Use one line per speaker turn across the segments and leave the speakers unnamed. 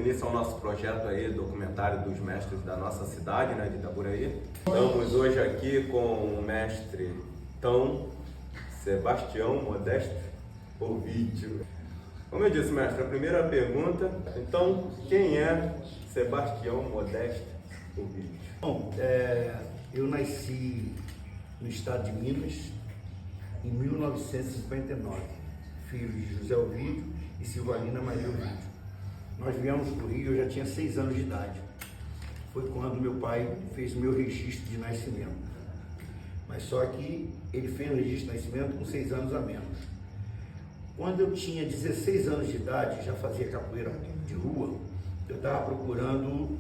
início ao nosso projeto aí, documentário dos mestres da nossa cidade, né, de Itaboraí. Estamos hoje aqui com o mestre Sebastião Modesto Ovidio. Como eu disse, mestre, a primeira pergunta, então, quem é Sebastião Modesto Ovidio?
Bom, eu nasci no estado de Minas em 1959, filho de José Ovidio e Silvalina Maria Ovidio. Nós viemos para o Rio, eu já tinha 6 anos de idade. Foi quando meu pai fez o meu registro de nascimento. Mas só que ele fez o registro de nascimento com 6 anos a menos. Quando eu tinha 16 anos de idade, já fazia capoeira de rua, eu estava procurando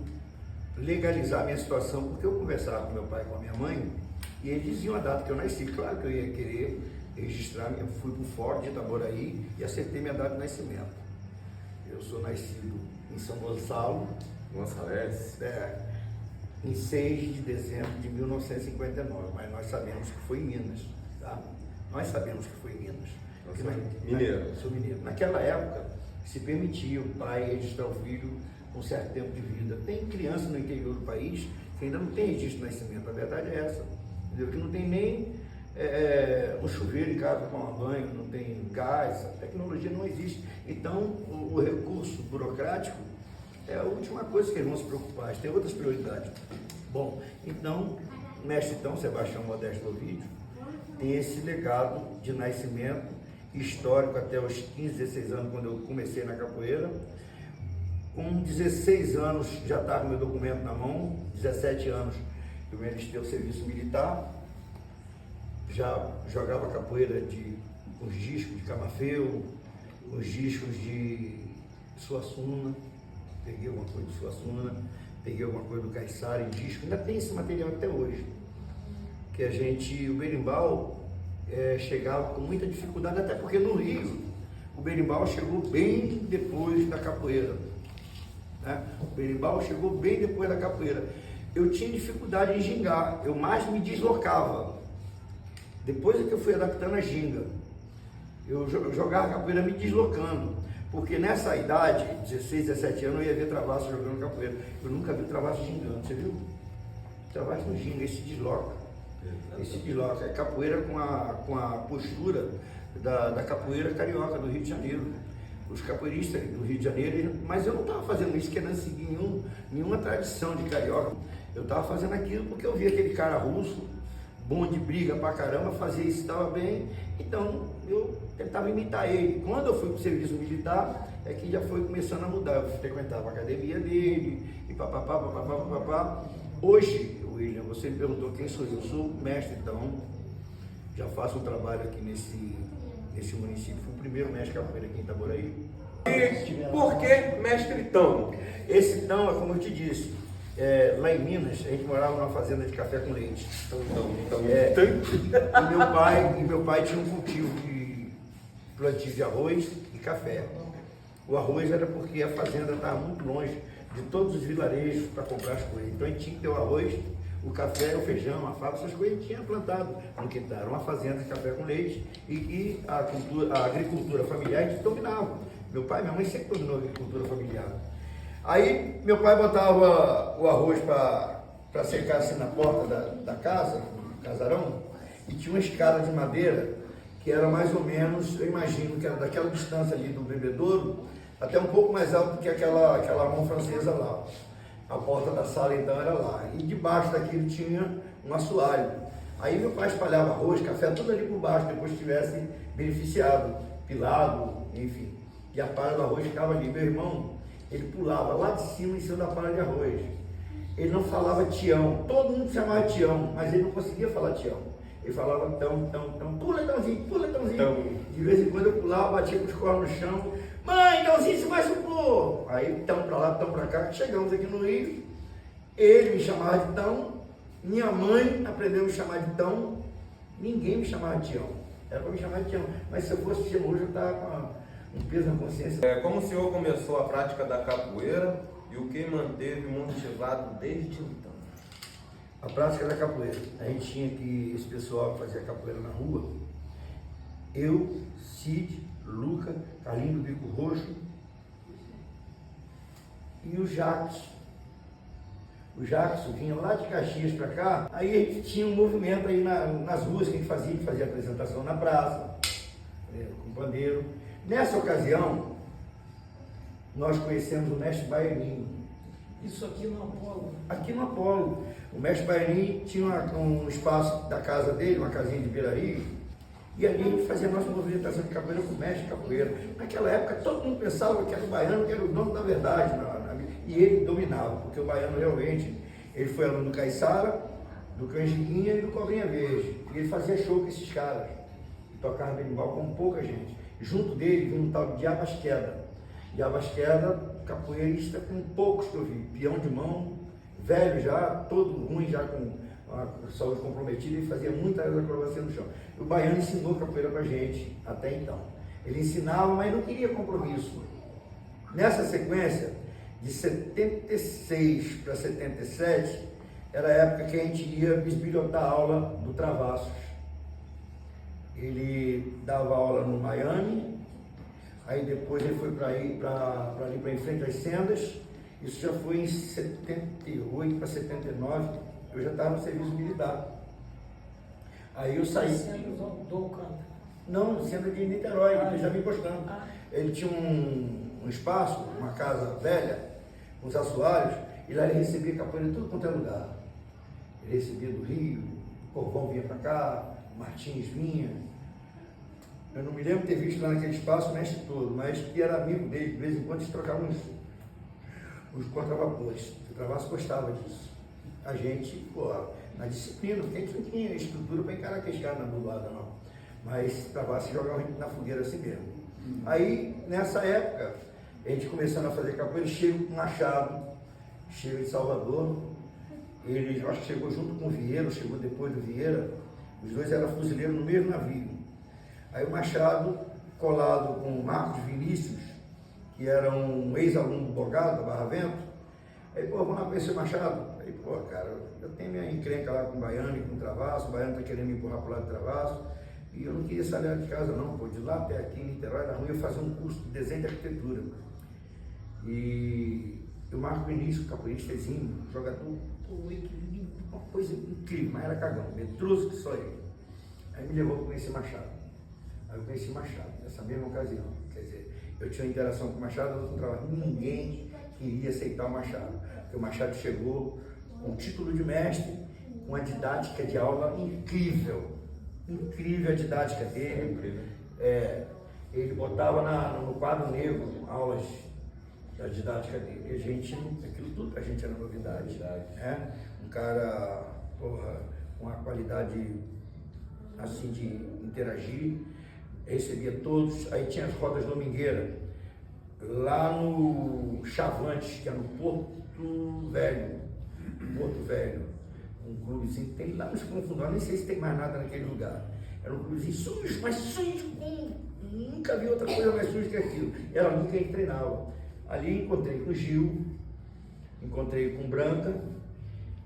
legalizar a minha situação, porque eu conversava com meu pai e com a minha mãe, e eles diziam a data que eu nasci. Claro que eu ia querer registrar, eu fui para o Fórum de Itaboraí e acertei minha data de nascimento. Eu sou nascido em São Gonçalo, em 6 de dezembro de 1959, mas nós sabemos que foi em Minas, tá? Nós sabemos que foi em Minas.
Mineiro.
Sou mineiro. Naquela época, se permitia o pai registrar o filho com um certo tempo de vida. Tem criança no interior do país que ainda não tem registro de nascimento, a verdade é essa, entendeu? Que não tem nem um chuveiro em casa para tomar banho, não tem gás, a tecnologia não existe. Então, o recurso burocrático é a última coisa que eles vão se preocupar, eles têm outras prioridades. Bom, então, o mestre Sebastião Modesto Ovidio tem esse legado de nascimento histórico até os 15, 16 anos, quando eu comecei na capoeira. Com 16 anos já estava com meu documento na mão, 17 anos eu me alistei ao serviço militar, já jogava capoeira com os discos de Camafeu, com os discos de Suassuna, peguei alguma coisa de Suassuna, peguei alguma coisa do Caiçara em disco, ainda tem esse material até hoje, que o berimbau chegava com muita dificuldade, até porque no Rio o berimbau chegou bem depois da capoeira, né? O berimbau chegou bem depois da capoeira. Eu tinha dificuldade em gingar, eu mais me deslocava. Depois é que eu fui adaptando a ginga, eu jogava capoeira me deslocando, porque nessa idade, 16, 17 anos, eu ia ver Travasso jogando capoeira. Eu nunca vi Travasso gingando, você viu? Travasso não ginga, ele se desloca. Esse desloca é capoeira com a postura da capoeira carioca do Rio de Janeiro. Os capoeiristas do Rio de Janeiro, mas eu não estava fazendo isso querendo seguir nenhuma tradição de carioca. Eu estava fazendo aquilo porque eu via aquele cara russo, bom de briga pra caramba, fazia isso, estava bem, então eu tentava imitar ele. Quando eu fui para o serviço militar, é que já foi começando a mudar. Eu frequentava a academia dele, e papapá. Hoje, William, você me perguntou quem sou eu. Eu sou mestre, já faço um trabalho aqui nesse município. Fui o primeiro mestre capoeira aqui em Itaboraí.
E por que mestre Tão?
Esse é como eu te disse, lá em Minas, a gente morava numa fazenda de café com leite. E meu pai tinha um cultivo de plantio de arroz e café. O arroz era porque a fazenda estava muito longe de todos os vilarejos para comprar as coisas. Então a gente tinha que ter o arroz, o café, o feijão, a fava, essas coisas a gente tinha plantado no quintal. Era uma fazenda de café com leite e a agricultura familiar a gente dominava. Meu pai e minha mãe sempre dominou a agricultura familiar. Aí meu pai botava o arroz para secar assim na porta da casa, no casarão, e tinha uma escada de madeira que era mais ou menos, eu imagino que era daquela distância ali do bebedouro, até um pouco mais alto que aquela mão francesa lá. A porta da sala então era lá. E debaixo daquilo tinha um assoalho. Aí meu pai espalhava arroz, café, tudo ali por baixo, depois que tivesse beneficiado, pilado, enfim. E a palha do arroz ficava ali. Meu irmão, ele pulava lá de cima, em cima da palha de arroz. Ele não falava Tião, todo mundo chamava Tião, mas ele não conseguia falar Tião. Ele falava tão, pula Tãozinho. De vez em quando eu pulava, batia com os cornos no chão. Mãe, Tãozinho, você vai supor. Aí tão pra lá, tão pra cá, chegamos aqui no Rio. Ele me chamava de Tão, minha mãe aprendeu a me chamar de Tão, ninguém me chamava de Tião. Era para me chamar de Tião, mas se eu fosse Tião hoje eu estava com um peso na consciência.
Como o senhor começou a prática da capoeira e o que manteve motivado desde então?
A prática da capoeira. A gente tinha esse pessoal que fazia capoeira na rua. Eu, Cid, Luca, Carlinho do Bico Roxo e o Jackson. O Jackson vinha lá de Caxias para cá, aí a gente tinha um movimento aí nas ruas que a gente fazia apresentação na praça, com pandeiro. Nessa ocasião, nós conhecemos o mestre Baianinho.
Isso aqui no Apolo?
Aqui no Apolo. O mestre Baianinho tinha um espaço da casa dele, uma casinha de beira-rio, e ali a gente fazia a nossa movimentação de capoeira com o mestre de capoeira. Naquela época, todo mundo pensava que era o baiano, que era o dono da verdade, e ele dominava, porque o baiano realmente, ele foi aluno do Caiçara, do Canjiquinha e do Cobrinha Verde. E ele fazia show com esses caras, e tocava berimbau com pouca gente. Junto dele vinha um tal de Diabas Queda. Diabas Queda, capoeirista com poucos que eu vi, peão de mão, velho já, todo ruim, já com a saúde comprometida, e fazia muita acrobacia no chão. E o baiano ensinou capoeira pra gente, até então. Ele ensinava, mas não queria compromisso. Nessa sequência, de 76 para 77, era a época que a gente ia bisbilhotar a aula do Travassos. Ele dava aula no Miami, aí depois ele foi para ali para em frente às Sendas. Isso já foi em 78 para 79, eu já estava no serviço militar. Aí eu saí.
Do campo?
Não, Senda de Niterói, ele já me postando.
Ah.
Ele tinha um espaço, uma casa velha, com os assoalhos, e lá ele recebia capoeira em tudo quanto é lugar. Ele recebia do Rio, o Corvão vinha para cá, o Martins vinha. Eu não me lembro de ter visto lá naquele espaço o mestre todo, mas que era amigo dele, de vez em quando eles trocavam os contravapores. O Travasso gostava disso. A gente, pô, na disciplina, porque a gente não tinha estrutura para encarar aqueles caras na bolada, não. Mas o Travasso jogava a gente na fogueira assim mesmo. Aí, nessa época, a gente começando a fazer capoeira, chega o Machado, chega de Salvador. Ele, eu acho que chegou junto com o Vieira, chegou depois do Vieira. Os dois eram fuzileiros no mesmo navio. Aí o Machado, colado com o Marcos Vinícius, que era um ex-aluno do Bogado, da Barra Vento. Aí, pô, vamos lá conhecer o Machado. Aí, pô, cara, eu tenho minha encrenca lá com o Baiano e com o Travasso. O Baiano tá querendo me empurrar pro lado do Travasso. E eu não queria sair de casa não, pô. De lá até aqui em Niterói, era ruim eu fazer um curso de desenho de arquitetura. E o Marcos Vinícius, capoeirista, jogador, pô, uma coisa incrível, mas era cagão, medroso que só ele. Aí me levou para conhecer Machado. Aí eu conheci Machado, nessa mesma ocasião. Quer dizer, eu tinha uma interação com o Machado, eu não trabalho. Ninguém queria aceitar o Machado. Porque o Machado chegou com o título de mestre, com uma didática de aula incrível. Incrível a didática dele. Ele botava no quadro negro aulas da didática dele. E a gente, aquilo tudo pra gente era novidade. Um cara, porra, com uma qualidade assim de interagir, recebia todos. Aí tinha as rodas domingueiras, lá no Chavantes, que é no Porto Velho, um clubezinho que tem lá nos Confundões, nem sei se tem mais nada naquele lugar. Era um clubezinho sujo, mas sujo, nunca vi outra coisa mais suja que aquilo. Era ali que a gente treinava. Ali encontrei com o Gil, encontrei com Branca,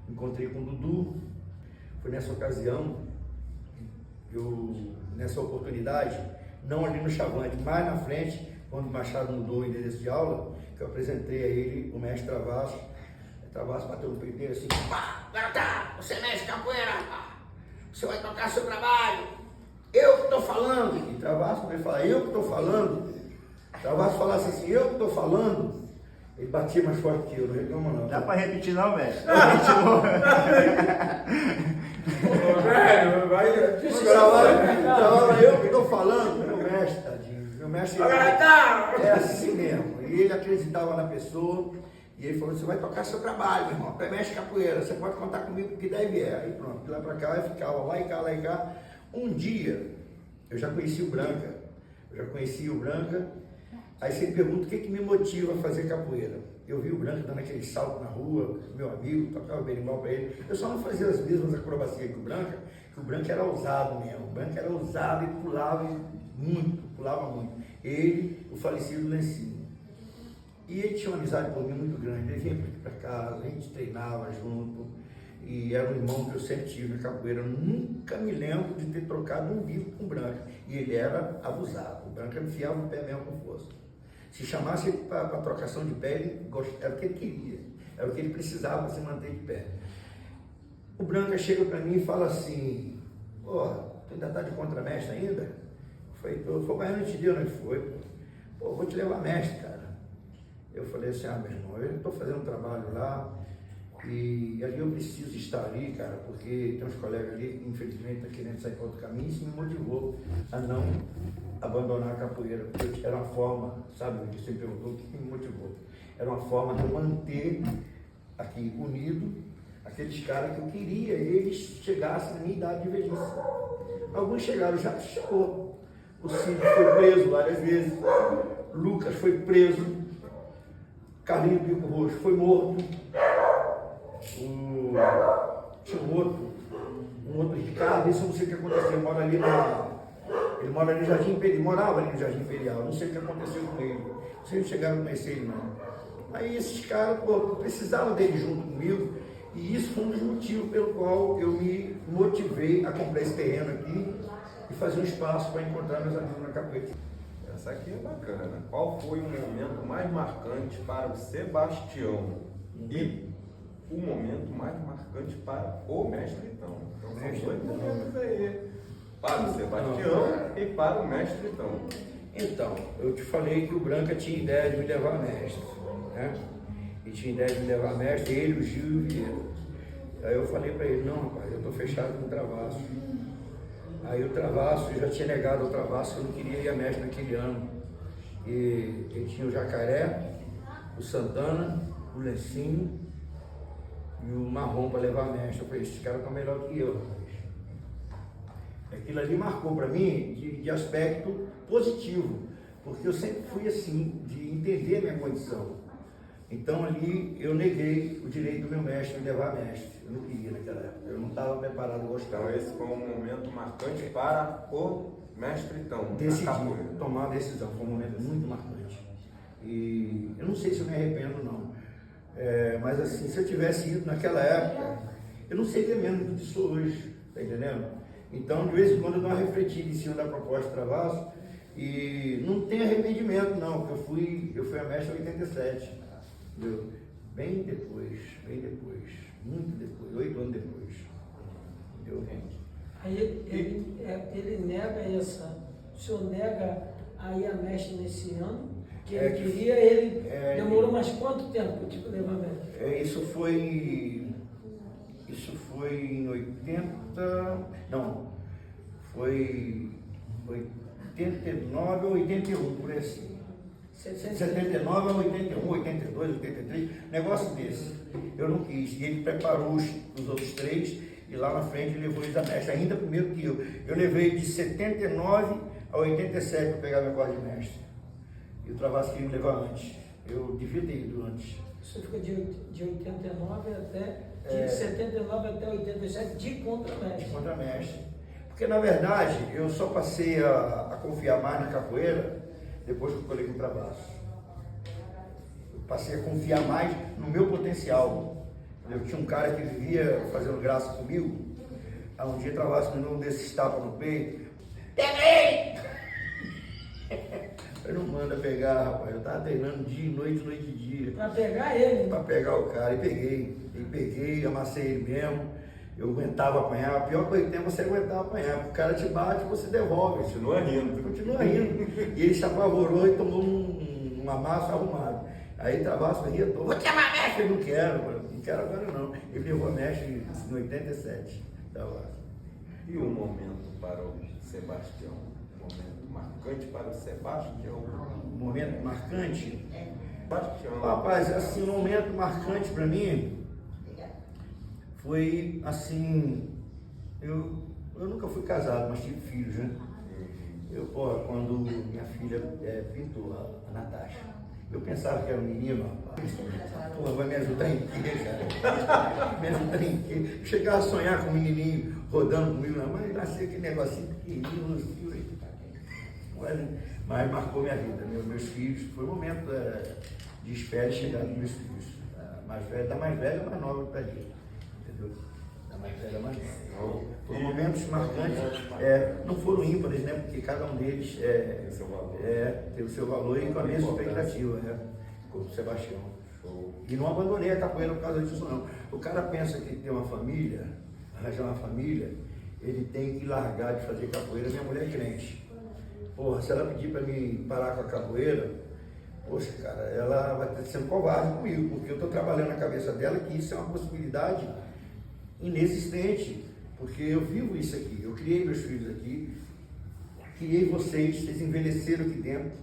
encontrei com o Dudu. Foi nessa ocasião, nessa oportunidade, não ali no Chavante, mais na frente, quando o Machado mudou o endereço de aula, que eu apresentei a ele o mestre Travasso. O Travasso bateu no peito dele assim: pá, garota, você é mestre capoeira, pá. Você vai tocar seu trabalho, eu que estou falando. E Travasso, quando ele fala eu que estou falando, Travasso falasse assim, eu que estou falando, ele batia mais forte que eu, não reclama não.
Dá para repetir não, mestre?
Velho, vai.
Travava eu que estou falando, meu mestre, tadinho. Meu mestre é assim mesmo. E ele acreditava na pessoa, e ele falou: você vai tocar seu trabalho, meu irmão. Tu é mestre capoeira, você pode contar comigo porque daí vier. Aí pronto, de lá para cá eu ficava lá e cá, lá e cá. Um dia, eu já conheci o Branca. Aí você me pergunta o que me motiva a fazer capoeira. Eu vi o Branca dando aquele salto na rua, meu amigo, tocava berimbau para ele. Eu só não fazia as mesmas acrobacias que o Branca era ousado mesmo. O Branca era ousado e pulava muito. Ele, o falecido Lencinho. E ele tinha uma amizade por mim muito grande. Ele vinha para casa, a gente treinava junto. E era um irmão que eu sempre tive na capoeira. Eu nunca me lembro de ter trocado um bico com o Branca. E ele era abusado. O Branca enfiava o pé mesmo com força. Se chamasse ele para trocação de pé, era o que ele queria, era o que ele precisava para se manter de pé. O Branca chega para mim e fala assim, pô, tu ainda está de contramestre ainda? Foi baiano te deu, não foi? Pô, vou te levar mestre, cara. Eu falei assim, meu irmão, eu estou fazendo um trabalho lá e ali eu preciso estar ali, cara, porque tem uns colegas ali que infelizmente estão querendo sair para outro caminho. Isso me motivou a não abandonar a capoeira, porque era uma forma, sabe, você me perguntou o que me motivou. Era uma forma de eu manter aqui unido aqueles caras que eu queria, eles chegassem na minha idade de velhice. Alguns chegaram, já chegou. O Cid foi preso várias vezes, Lucas foi preso, Carlinhos Bico Roxo foi morto, tinha um outro Ricardo, isso eu não sei o que aconteceu, ele mora ali no Jardim Imperial, ele morava ali no Jardim Imperial, não sei o que aconteceu com ele, vocês não chegaram a conhecer ele não. Aí esses caras, precisavam dele junto comigo, e isso foi um dos motivos pelo qual eu me motivei a comprar esse terreno aqui e fazer um espaço para encontrar meus amigos na capoeira.
Essa aqui é bacana. Qual foi o momento mais marcante para o Sebastião? E o momento mais marcante para o Mestre Então? Então são dois momentos aí. Para o Sebastião e para o Mestre Então.
Então, eu te falei que o Branca tinha ideia de me levar a mestre, né? E tinha ideia de me levar a mestre, ele, o Gil e o Vieira. Aí eu falei para ele, não rapaz, eu estou fechado com o Travasso. Aí o Travasso, eu já tinha negado ao Travasso que eu não queria ir a mestre naquele ano. E ele tinha o Jacaré, o Santana, o Lencinho e o Marrom para levar a mestre. Eu falei, esses caras estão melhor que eu, rapaz. Aquilo ali marcou para mim de aspecto positivo, porque eu sempre fui assim, de entender a minha condição. Então ali eu neguei o direito do meu mestre de levar a mestre. Eu não queria naquela época, eu não estava preparado a gostar.
Então esse foi um momento marcante para o Mestre Então.
Decidi tomar a decisão, foi um momento muito marcante. E eu não sei se eu me arrependo não, mas assim, se eu tivesse ido naquela época, eu não seria mesmo do que sou hoje, tá entendendo? Então de vez em quando eu dou uma refletida em cima da proposta de Travasso e não tem arrependimento não, porque eu fui a mestre em 87, entendeu? Bem depois, muito depois, 8 anos depois, entendeu?
Aí ele nega essa, o senhor nega aí a mestre nesse ano, que ele queria, ele demorou mais quanto tempo tipo levar a mestre?
Isso foi em 80, não, foi 89 ou 81, por aí assim. 79 a 81, 82, 83, negócio desse. Eu não quis. E ele preparou os outros três e lá na frente levou eles a mestre, ainda primeiro que eu. Eu levei de 79 a 87 para pegar meu corte de mestre. E o Travasso queria me levar antes. Eu devia ter ido antes.
Você fica de 89 até, de 79 até 87 de contramestre.
De contramestre. Porque na verdade eu só passei a confiar mais na capoeira depois que eu colei com o Travasso. Eu passei a confiar mais no meu potencial. Eu tinha um cara que vivia fazendo graça comigo. Aí um dia o Travasso me deu um desses tapas no peito. Pega ele! Eu não manda pegar, rapaz. Eu tava treinando dia e noite e dia.
Para pegar ele?
Para pegar o cara. E peguei, amassei ele mesmo. Eu aguentava apanhar. A pior coisa que tem é você aguentar apanhar. O cara te bate, você devolve.
Continua rindo.
Continua rindo. E ele se apavorou e tomou um amasso arrumado. Aí Travasso ria todo. Vou te chamar mestre. Eu não quero, mano. Não quero agora não. Ele levou a mestre em 87.
E o momento para o Sebastião? Um momento marcante para o Sebastião?
Um momento marcante?
Sebastião.
Rapaz, assim, um momento marcante para mim foi assim, eu nunca fui casado, mas tive filhos, né? Quando minha filha pintou, a Natasha, eu pensava que era um menino, rapaz. Vai me ajudar em quê, cara? Me ajudar em quê? Chegava a sonhar com um menininho rodando comigo, mas nasceu aquele negocinho pequenininho, mas marcou minha vida, meus filhos, foi um momento de espera e chegada dos meus filhos. Da mais velha, mais nova para ali. Entendeu? Era mais foram momentos marcantes, não foram ímpares, né? Porque cada um deles tem o seu valor e com a mesma expectativa, né? Com o Sebastião. E não abandonei a capoeira por causa disso, não. O cara pensa que tem uma família, arranjar uma família, ele tem que largar de fazer capoeira. Minha mulher é crente. Porra, se ela pedir para mim parar com a capoeira, poxa, cara, ela vai estar sendo covarde comigo, porque eu estou trabalhando na cabeça dela que isso é uma possibilidade inexistente, porque eu vivo isso aqui, eu criei meus filhos aqui, criei vocês envelheceram aqui dentro,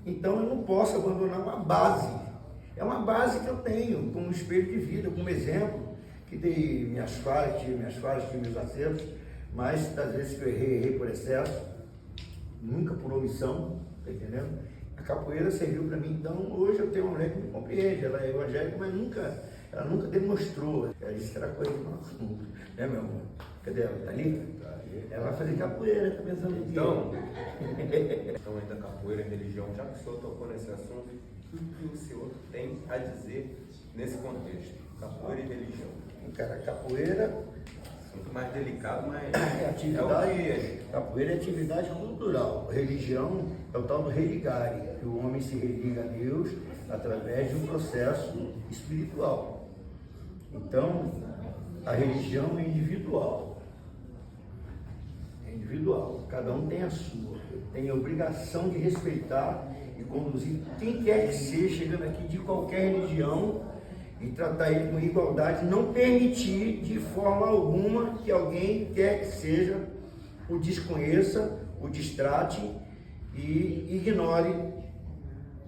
então eu não posso abandonar uma base, é uma base que eu tenho, como espelho de vida, como exemplo, que dei minhas falhas, tive meus acertos, mas às vezes que eu errei por excesso, nunca por omissão, tá entendendo? A capoeira serviu para mim, então hoje eu tenho uma mulher que me compreende, ela é evangélica, mas ela nunca demonstrou. Ela disse que era coisa de maluco, né, meu amor? Cadê ela? Tá ali? Ela vai fazer capoeira, tá pensando em
então ainda capoeira e religião, já que o senhor tocou nesse assunto, o que o senhor tem a dizer nesse contexto? Capoeira e religião.
Cara, capoeira
muito mais delicado, mas
capoeira é atividade cultural. Religião é o tal do religare, que o homem se religa a Deus através de um processo espiritual. Então, a religião é individual. É individual. Cada um tem a sua. Tem a obrigação de respeitar e conduzir quem quer que seja, chegando aqui de qualquer religião, e tratar ele com igualdade, não permitir de forma alguma que alguém quer que seja o desconheça, o distrate e ignore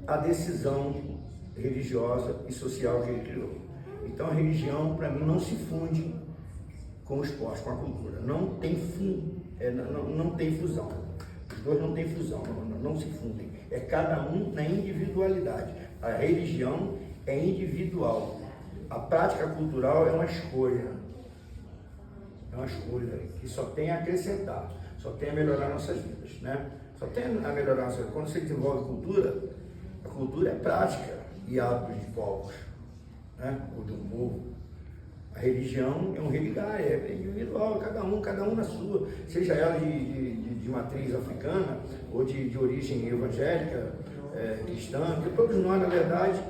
a decisão religiosa e social que ele criou. Então a religião, para mim, não se funde com o esporte, com a cultura. Não tem não tem fusão. Os dois não têm fusão, não se fundem. É cada um na individualidade. A religião é individual. A prática cultural é uma escolha. É uma escolha que só tem a acrescentar, só tem a melhorar nossas vidas, né? Só tem a melhorar nossas vidas. Quando você desenvolve cultura, a cultura é prática e hábitos de povos, né? Ou de um povo. A religião é um religar, é individual, cada um na sua, seja ela de matriz africana ou de origem evangélica, cristã, porque todos nós, na verdade,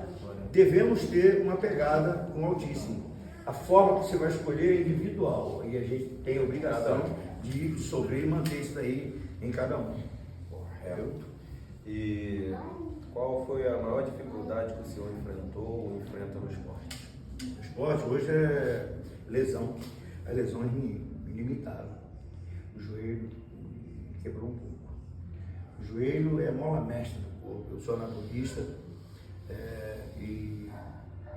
devemos ter uma pegada com o Altíssimo. A forma que você vai escolher é individual e a gente tem a obrigação de dissolver e manter isso aí em cada um.
E qual foi a maior dificuldade que o senhor enfrentou ou enfrenta no esporte?
O esporte hoje é lesão. As lesões me limitaram. O joelho me quebrou um pouco. O joelho é a mola mestra do corpo. Eu sou anatomista e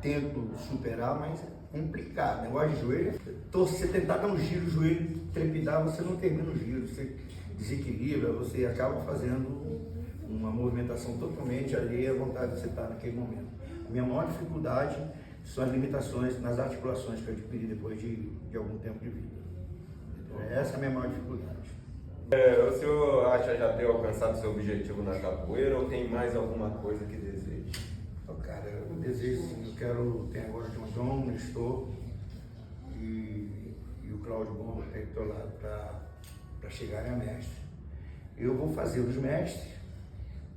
tento superar, mas é complicado. O negócio de joelho, você tentar dar um giro, o joelho trepidar, você não termina o giro, você desequilibra, você acaba fazendo uma movimentação totalmente alheia à vontade que você está naquele momento. A minha maior dificuldade são as limitações nas articulações que eu adquiri depois de algum tempo de vida. Então, essa é a minha maior dificuldade.
O senhor acha já ter alcançado seu objetivo na capoeira ou tem mais alguma coisa que deseja?
Cara, eu desejo sim, eu quero ter agora o João, o Nestor e o Cláudio Bomba que está do lado para chegarem a mestre. Eu vou fazer os mestres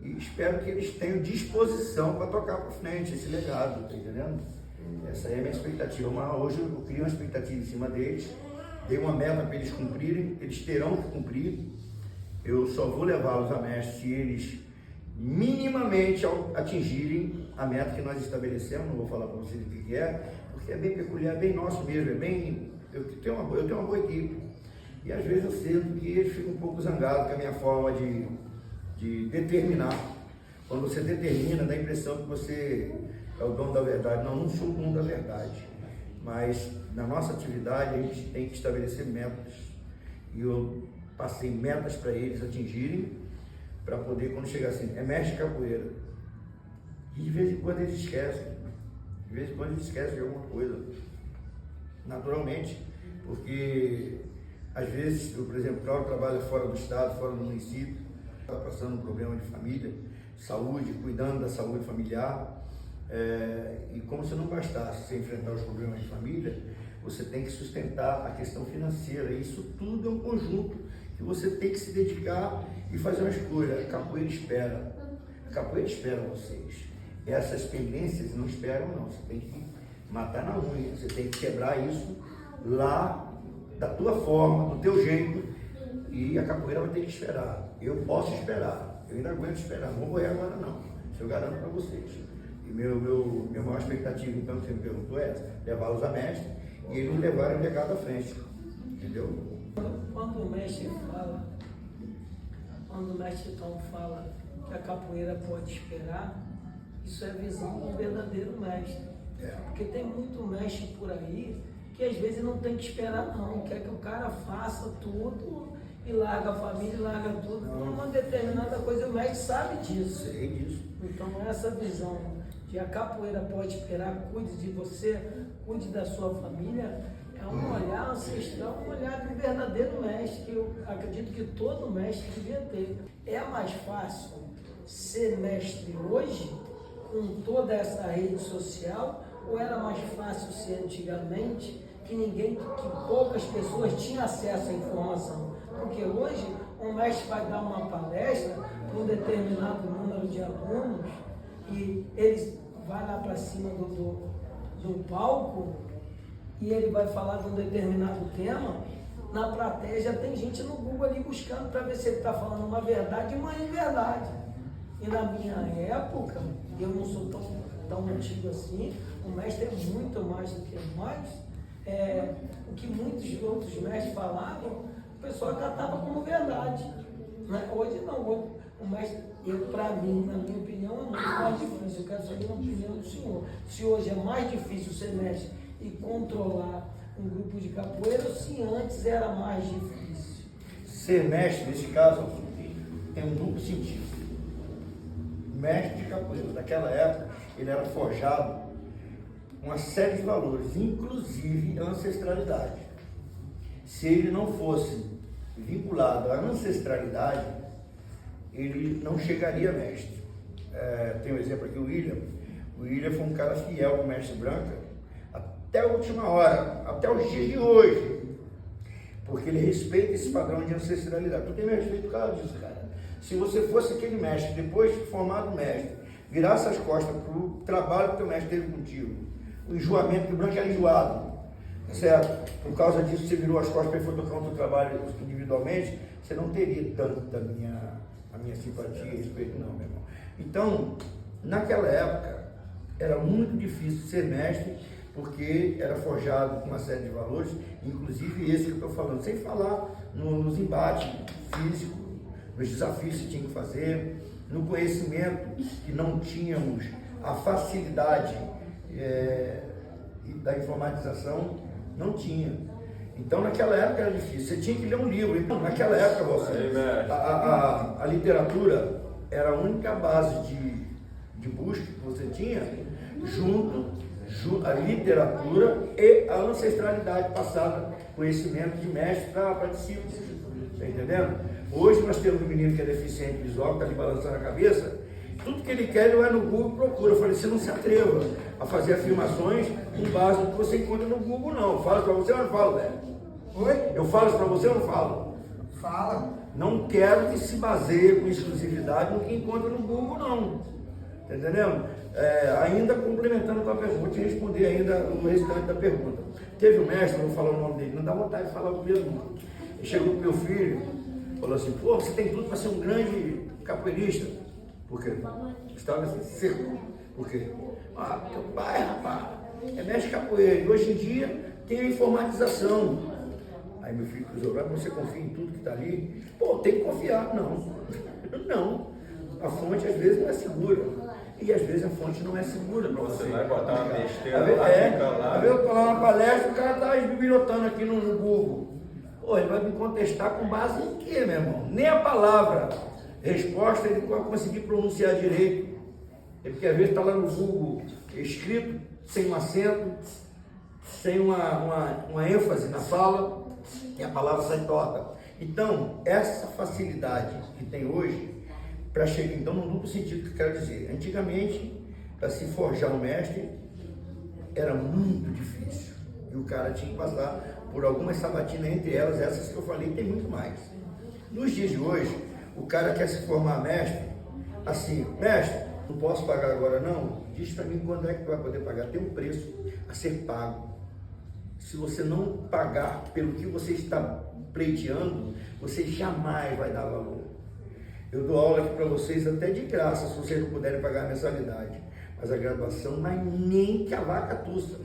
e espero que eles tenham disposição para tocar para frente esse legado, tá entendendo? Essa é a minha expectativa, mas hoje eu crio uma expectativa em cima deles, dei uma meta para eles cumprirem, eles terão que cumprir. Eu só vou levá-los a mestre se eles minimamente atingirem a meta que nós estabelecemos. Não vou falar para vocês o que é, porque é bem peculiar, é bem nosso mesmo, eu tenho uma boa equipe. E às vezes eu sinto que eles ficam um pouco zangados com a minha forma de determinar. Quando você determina, dá a impressão que você é o dono da verdade. Não sou o dono da verdade. Mas na nossa atividade a gente tem que estabelecer metas. E eu passei metas para eles atingirem, para poder, quando chegar assim, é mestre capoeira. E de vez em quando eles esquecem. De vez em quando eles esquecem de alguma coisa. Naturalmente, porque às vezes, eu, por exemplo, Cláudio trabalha fora do estado, fora do município, está passando um problema de família, saúde, cuidando da saúde familiar, E como se não bastasse você enfrentar os problemas de família, você tem que sustentar a questão financeira. Isso tudo é um conjunto que você tem que se dedicar e fazer uma escolha. A capoeira espera. A capoeira espera vocês. Essas pendências não esperam, não. Você tem que matar na unha. Você tem que quebrar isso lá, da tua forma, do teu jeito. E a capoeira vai ter que esperar. Eu posso esperar. Eu ainda aguento esperar. Não vou morrer agora, não. Isso eu garanto para vocês. E minha maior expectativa, então, que você me perguntou é essa: levá-los a mestre e eles me levarem o legado à frente. Entendeu?
Quando o mestre então fala que a capoeira pode esperar, isso é a visão do verdadeiro mestre. Porque tem muito mestre por aí que às vezes não tem que esperar, não. Quer que o cara faça tudo e larga a família, larga tudo por uma determinada coisa. O mestre sabe disso.
Sei disso.
Então essa visão de a capoeira pode esperar, cuide de você, cuide da sua família, é um olhar ancestral, um olhar do verdadeiro mestre, que eu acredito que todo mestre devia ter. É mais fácil ser mestre hoje, com toda essa rede social, ou era mais fácil ser antigamente, que poucas pessoas tinham acesso à informação? Porque hoje um mestre vai dar uma palestra para um determinado número de alunos e eles vai lá para cima do palco e ele vai falar de um determinado tema. Na plateia já tem gente no Google ali buscando para ver se ele está falando uma verdade e uma inverdade. E na minha época, eu não sou tão antigo assim, o mestre é muito mais do que nós, o que muitos outros mestres falavam, o pessoal acatava como verdade. Né? Hoje não, o mestre, para mim, na minha opinião, é muito mais difícil. Eu quero saber a opinião do senhor. Se hoje é mais difícil ser mestre e controlar um grupo de capoeira, ou se antes era mais difícil?
Ser mestre, nesse caso, tem um duplo sentido. Mestre de capoeira, naquela época, ele era forjado com uma série de valores, inclusive a ancestralidade. Se ele não fosse vinculado à ancestralidade, ele não chegaria a mestre. Tem um exemplo aqui, o William. O William foi um cara fiel com o mestre Branca até a última hora, até os dias de hoje, porque ele respeita esse padrão de ancestralidade. Tu tem meu respeito por causa disso, cara. Se você fosse aquele mestre, depois de formado mestre, virasse as costas para o trabalho que o teu mestre teve contigo, o enjoamento, que o Branco era enjoado, certo? Por causa disso, você virou as costas para ele foi tocar o teu trabalho individualmente, você não teria tanto a minha simpatia e respeito, não, meu irmão. Então, naquela época, era muito difícil ser mestre, porque era forjado com uma série de valores, inclusive esse que eu estou falando, sem falar nos embates físicos, nos desafios que tinha que fazer, no conhecimento que não tínhamos, a facilidade da informatização não tinha. Então naquela época era difícil, você tinha que ler um livro. Então, naquela época a literatura era a única base de busca que você tinha, junto a literatura e a ancestralidade passada, conhecimento de mestre para discípulos. Está entendendo? Hoje nós temos um menino que é deficiente visual, que está ali balançando a cabeça, tudo que ele quer, ele vai no Google e procura. Eu falei, você não se atreva a fazer afirmações com base no que você encontra no Google, não. Eu falo para você ou não falo, velho?
Oi?
Eu falo para você ou não falo?
Fala.
Não quero que se baseie com exclusividade no que encontra no Google, não. Está entendendo? Ainda complementando a tua pergunta, vou te responder ainda o restante da pergunta. Teve um mestre, não vou falar o nome dele, não dá vontade de falar o mesmo. Ele chegou pro meu filho, falou assim, pô, você tem tudo para ser um grande capoeirista. Por quê? Estava assim, seco. Por quê? Teu pai, rapaz, é mestre capoeira. E hoje em dia tem a informatização. Aí meu filho cruzou, você confia em tudo que está ali? Pô, tem que confiar. Não. A fonte às vezes não é segura. E às vezes a fonte não é segura para você.
Você vai botar uma besteira lá, fica lá.
Às vezes eu estou lá na palestra, o cara está esbibilhotando aqui no Google. Pô, ele vai me contestar com base em quê, meu irmão? Nem a palavra resposta ele vai conseguir pronunciar direito. Porque às vezes está lá no Google escrito, sem um acento, sem uma ênfase na fala, e a palavra sai torta. Então, essa facilidade que tem hoje, para chegar, então, no duplo sentido que eu quero dizer. Antigamente, para se forjar um mestre era muito difícil. E o cara tinha que passar por algumas sabatinas, entre elas essas que eu falei, tem muito mais. Nos dias de hoje, o cara quer se formar mestre, assim, mestre, não posso pagar agora não? Diz para mim quando é que tu vai poder pagar. Tem um preço a ser pago. Se você não pagar pelo que você está pleiteando, você jamais vai dar valor. Eu dou aula aqui para vocês até de graça, se vocês não puderem pagar a mensalidade. Mas a graduação, mas nem que a vaca tussa.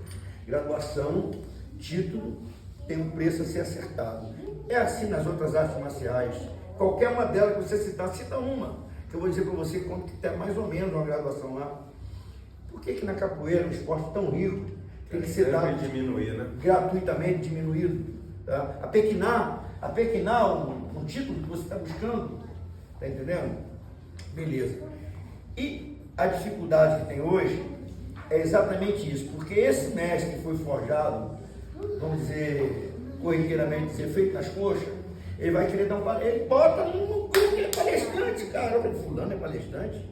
Graduação, título, tem um preço a ser acertado. É assim nas outras artes marciais. Qualquer uma delas que você citar, cita uma. Que eu vou dizer para você quanto que tem mais ou menos uma graduação lá. Por que na capoeira, um esporte tão rico, tem que ser dado
diminuir, né?
gratuitamente, diminuído? Tá? Apequinar um título que você está buscando. Está entendendo? Beleza. E a dificuldade que tem hoje é exatamente isso, porque esse mestre que foi forjado, vamos dizer, corriqueiramente dizer, feito nas coxas, ele vai querer dar um palestra, ele bota no grupo que ele é palestrante, cara. Eu falei, fulano é palestrante?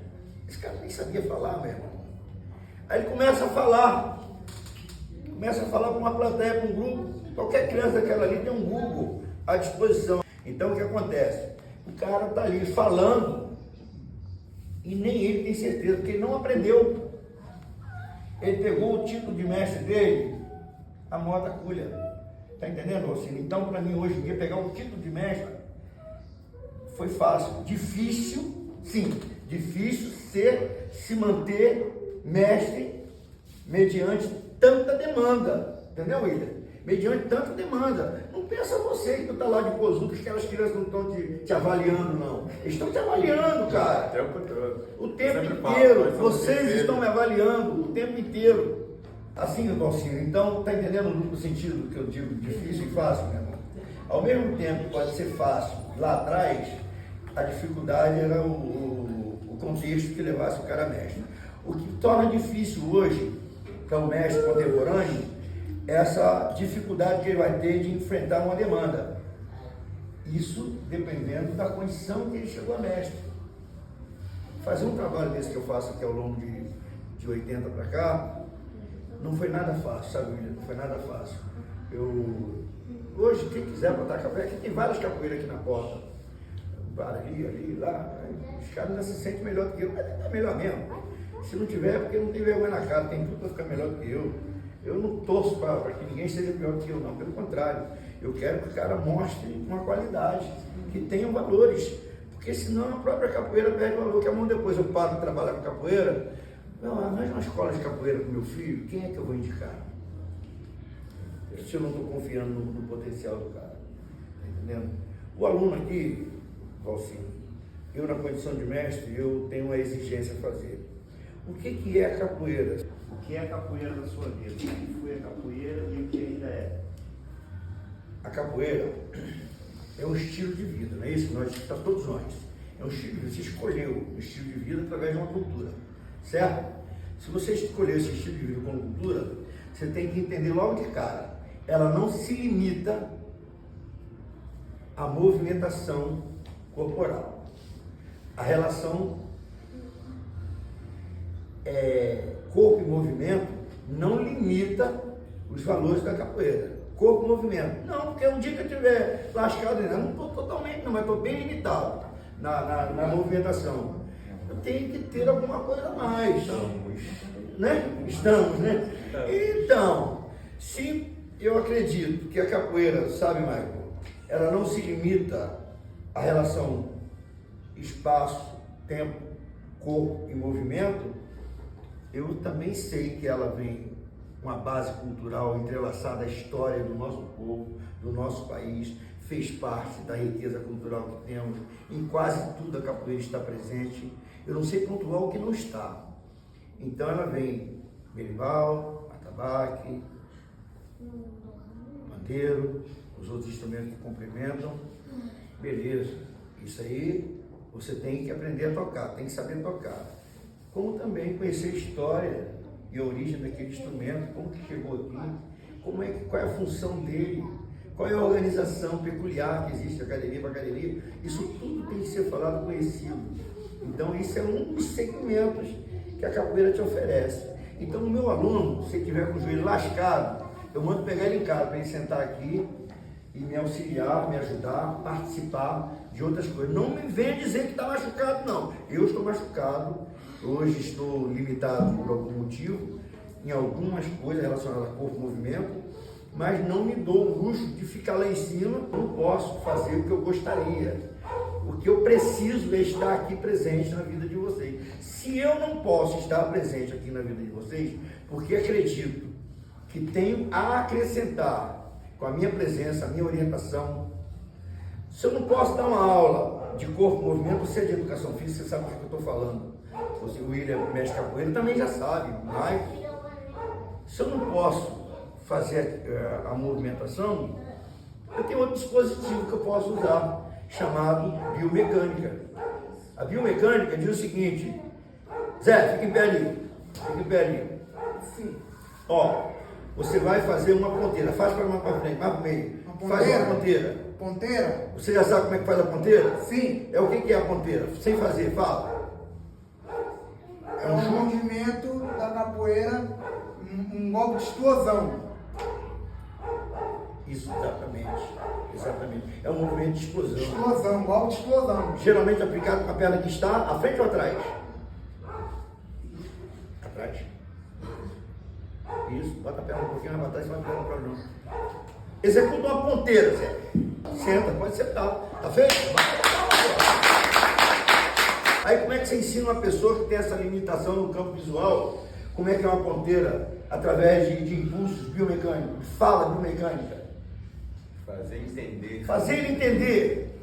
Esse cara nem sabia falar, meu irmão. Aí ele começa a falar com uma plateia, com um grupo, qualquer criança daquela ali tem um Google à disposição. Então o que acontece? O cara está ali falando e nem ele tem certeza, porque ele não aprendeu. Ele pegou o título de mestre dele, a moda culha. Está entendendo, Alcino? Então, para mim, hoje em dia, pegar o título de mestre foi fácil. Difícil, sim, difícil se manter mestre mediante tanta demanda. Entendeu, William? Mediante tanta demanda. Não pensa você que tu está lá de posudo, que aquelas crianças não estão te avaliando, não. Eles estão te avaliando, cara.
O tempo todo.
O tempo inteiro. Vocês estão me avaliando o tempo inteiro. Assim, Valcinho, então, tá entendendo o duplo sentido do que eu digo, difícil e fácil, meu irmão? Ao mesmo tempo que pode ser fácil, lá atrás, a dificuldade era o contexto que levasse o cara a mestre. O que torna difícil hoje, para o mestre contemporâneo, é essa dificuldade que ele vai ter de enfrentar uma demanda. Isso dependendo da condição que ele chegou a mestre. Fazer um trabalho desse que eu faço aqui ao longo de 80 para cá, não foi nada fácil, sabe, William? Não foi nada fácil. Hoje, quem quiser botar capoeira, aqui tem várias capoeiras aqui na porta. Ali, lá. Os caras ainda se sentem melhor do que eu, mas é melhor mesmo. Se não tiver, é porque não tem vergonha na cara, tem tudo para ficar melhor do que eu. Eu não torço para que ninguém seja pior do que eu, não. Pelo contrário, eu quero que o cara mostre uma qualidade, que tenha valores. Porque senão a própria capoeira perde valor. Que a mão depois eu paro de trabalhar com capoeira. Não, arranja uma escola de capoeira com meu filho, quem é que eu vou indicar? Se eu não estou confiando no potencial do cara. Tá entendendo? O aluno aqui, Valcinho, eu na condição de mestre, eu tenho uma exigência a fazer. O que é a capoeira?
O que é a capoeira na sua vida? O que foi a capoeira e o que ainda é?
A capoeira é um estilo de vida, não é isso? Para todos nós. É um estilo de vida. Você escolheu um estilo de vida através de uma cultura. Certo? Se você escolher esse estilo de vida como cultura, você tem que entender logo de cara, ela não se limita à movimentação corporal. A relação corpo e movimento não limita os valores da capoeira. Corpo e movimento. Não, porque um dia que eu estiver lascado, eu não estou totalmente, não, mas estou bem limitado na movimentação. Eu tenho que ter alguma coisa a mais. Estamos, né? Então, se eu acredito que a capoeira, sabe, Michael, ela não se limita à relação espaço, tempo, corpo e movimento, eu também sei que ela vem com uma base cultural entrelaçada à história do nosso povo, do nosso país, fez parte da riqueza cultural que temos, em quase tudo a capoeira está presente. Eu não sei pontuar o que não está. Então ela vem berimbau, atabaque, pandeiro, os outros instrumentos que complementam. Beleza, isso aí você tem que aprender a tocar, tem que saber tocar. Como também conhecer a história e a origem daquele instrumento, como que chegou aqui, qual é a função dele, qual é a organização peculiar que existe, academia para academia. Isso tudo tem que ser falado, conhecido. Então isso é um dos segmentos que a capoeira te oferece. Então, o meu aluno, se ele tiver com o joelho lascado, eu mando pegar ele em casa para ele sentar aqui e me auxiliar, me ajudar, participar de outras coisas. Não me venha dizer que está machucado, não. Eu estou machucado, hoje estou limitado por algum motivo, em algumas coisas relacionadas a corpo e movimento, mas não me dou o luxo de ficar lá em cima, não posso fazer o que eu gostaria. O que eu preciso é estar aqui presente na vida de vocês. Se eu não posso estar presente aqui na vida de vocês, porque acredito que tenho a acrescentar com a minha presença, a minha orientação. Se eu não posso dar uma aula de corpo e movimento, você é de educação física, você sabe do que eu estou falando. Você, o William, mestre capoeira, também já sabe, mas se eu não posso fazer a movimentação, eu tenho outro dispositivo que eu posso usar, chamado biomecânica. A biomecânica diz o seguinte: Zé, fica em pé ali, fica em pé ali.
Sim.
Ó, você vai fazer uma ponteira, faz para frente, mais para o meio, faz uma ponteira.
Ponteira?
Você já sabe como é que faz a ponteira?
Sim.
É o que é a ponteira? Sem fazer, fala.
É um movimento da capoeira, um golpe de explosão.
Isso, exatamente. É um movimento de explosão.
Explosão, golpe de explosão.
Geralmente aplicado com a perna que está à frente ou atrás? Atrás. Isso, bota a perna um pouquinho mais para trás, você vai perna para não. Executa uma ponteira, Zé. Senta, pode sentar. Tá feito? Aí como é que você ensina uma pessoa que tem essa limitação no campo visual, como é que é uma ponteira através de impulsos biomecânicos? Fala biomecânica.
Fazer entender.
Fazer ele entender.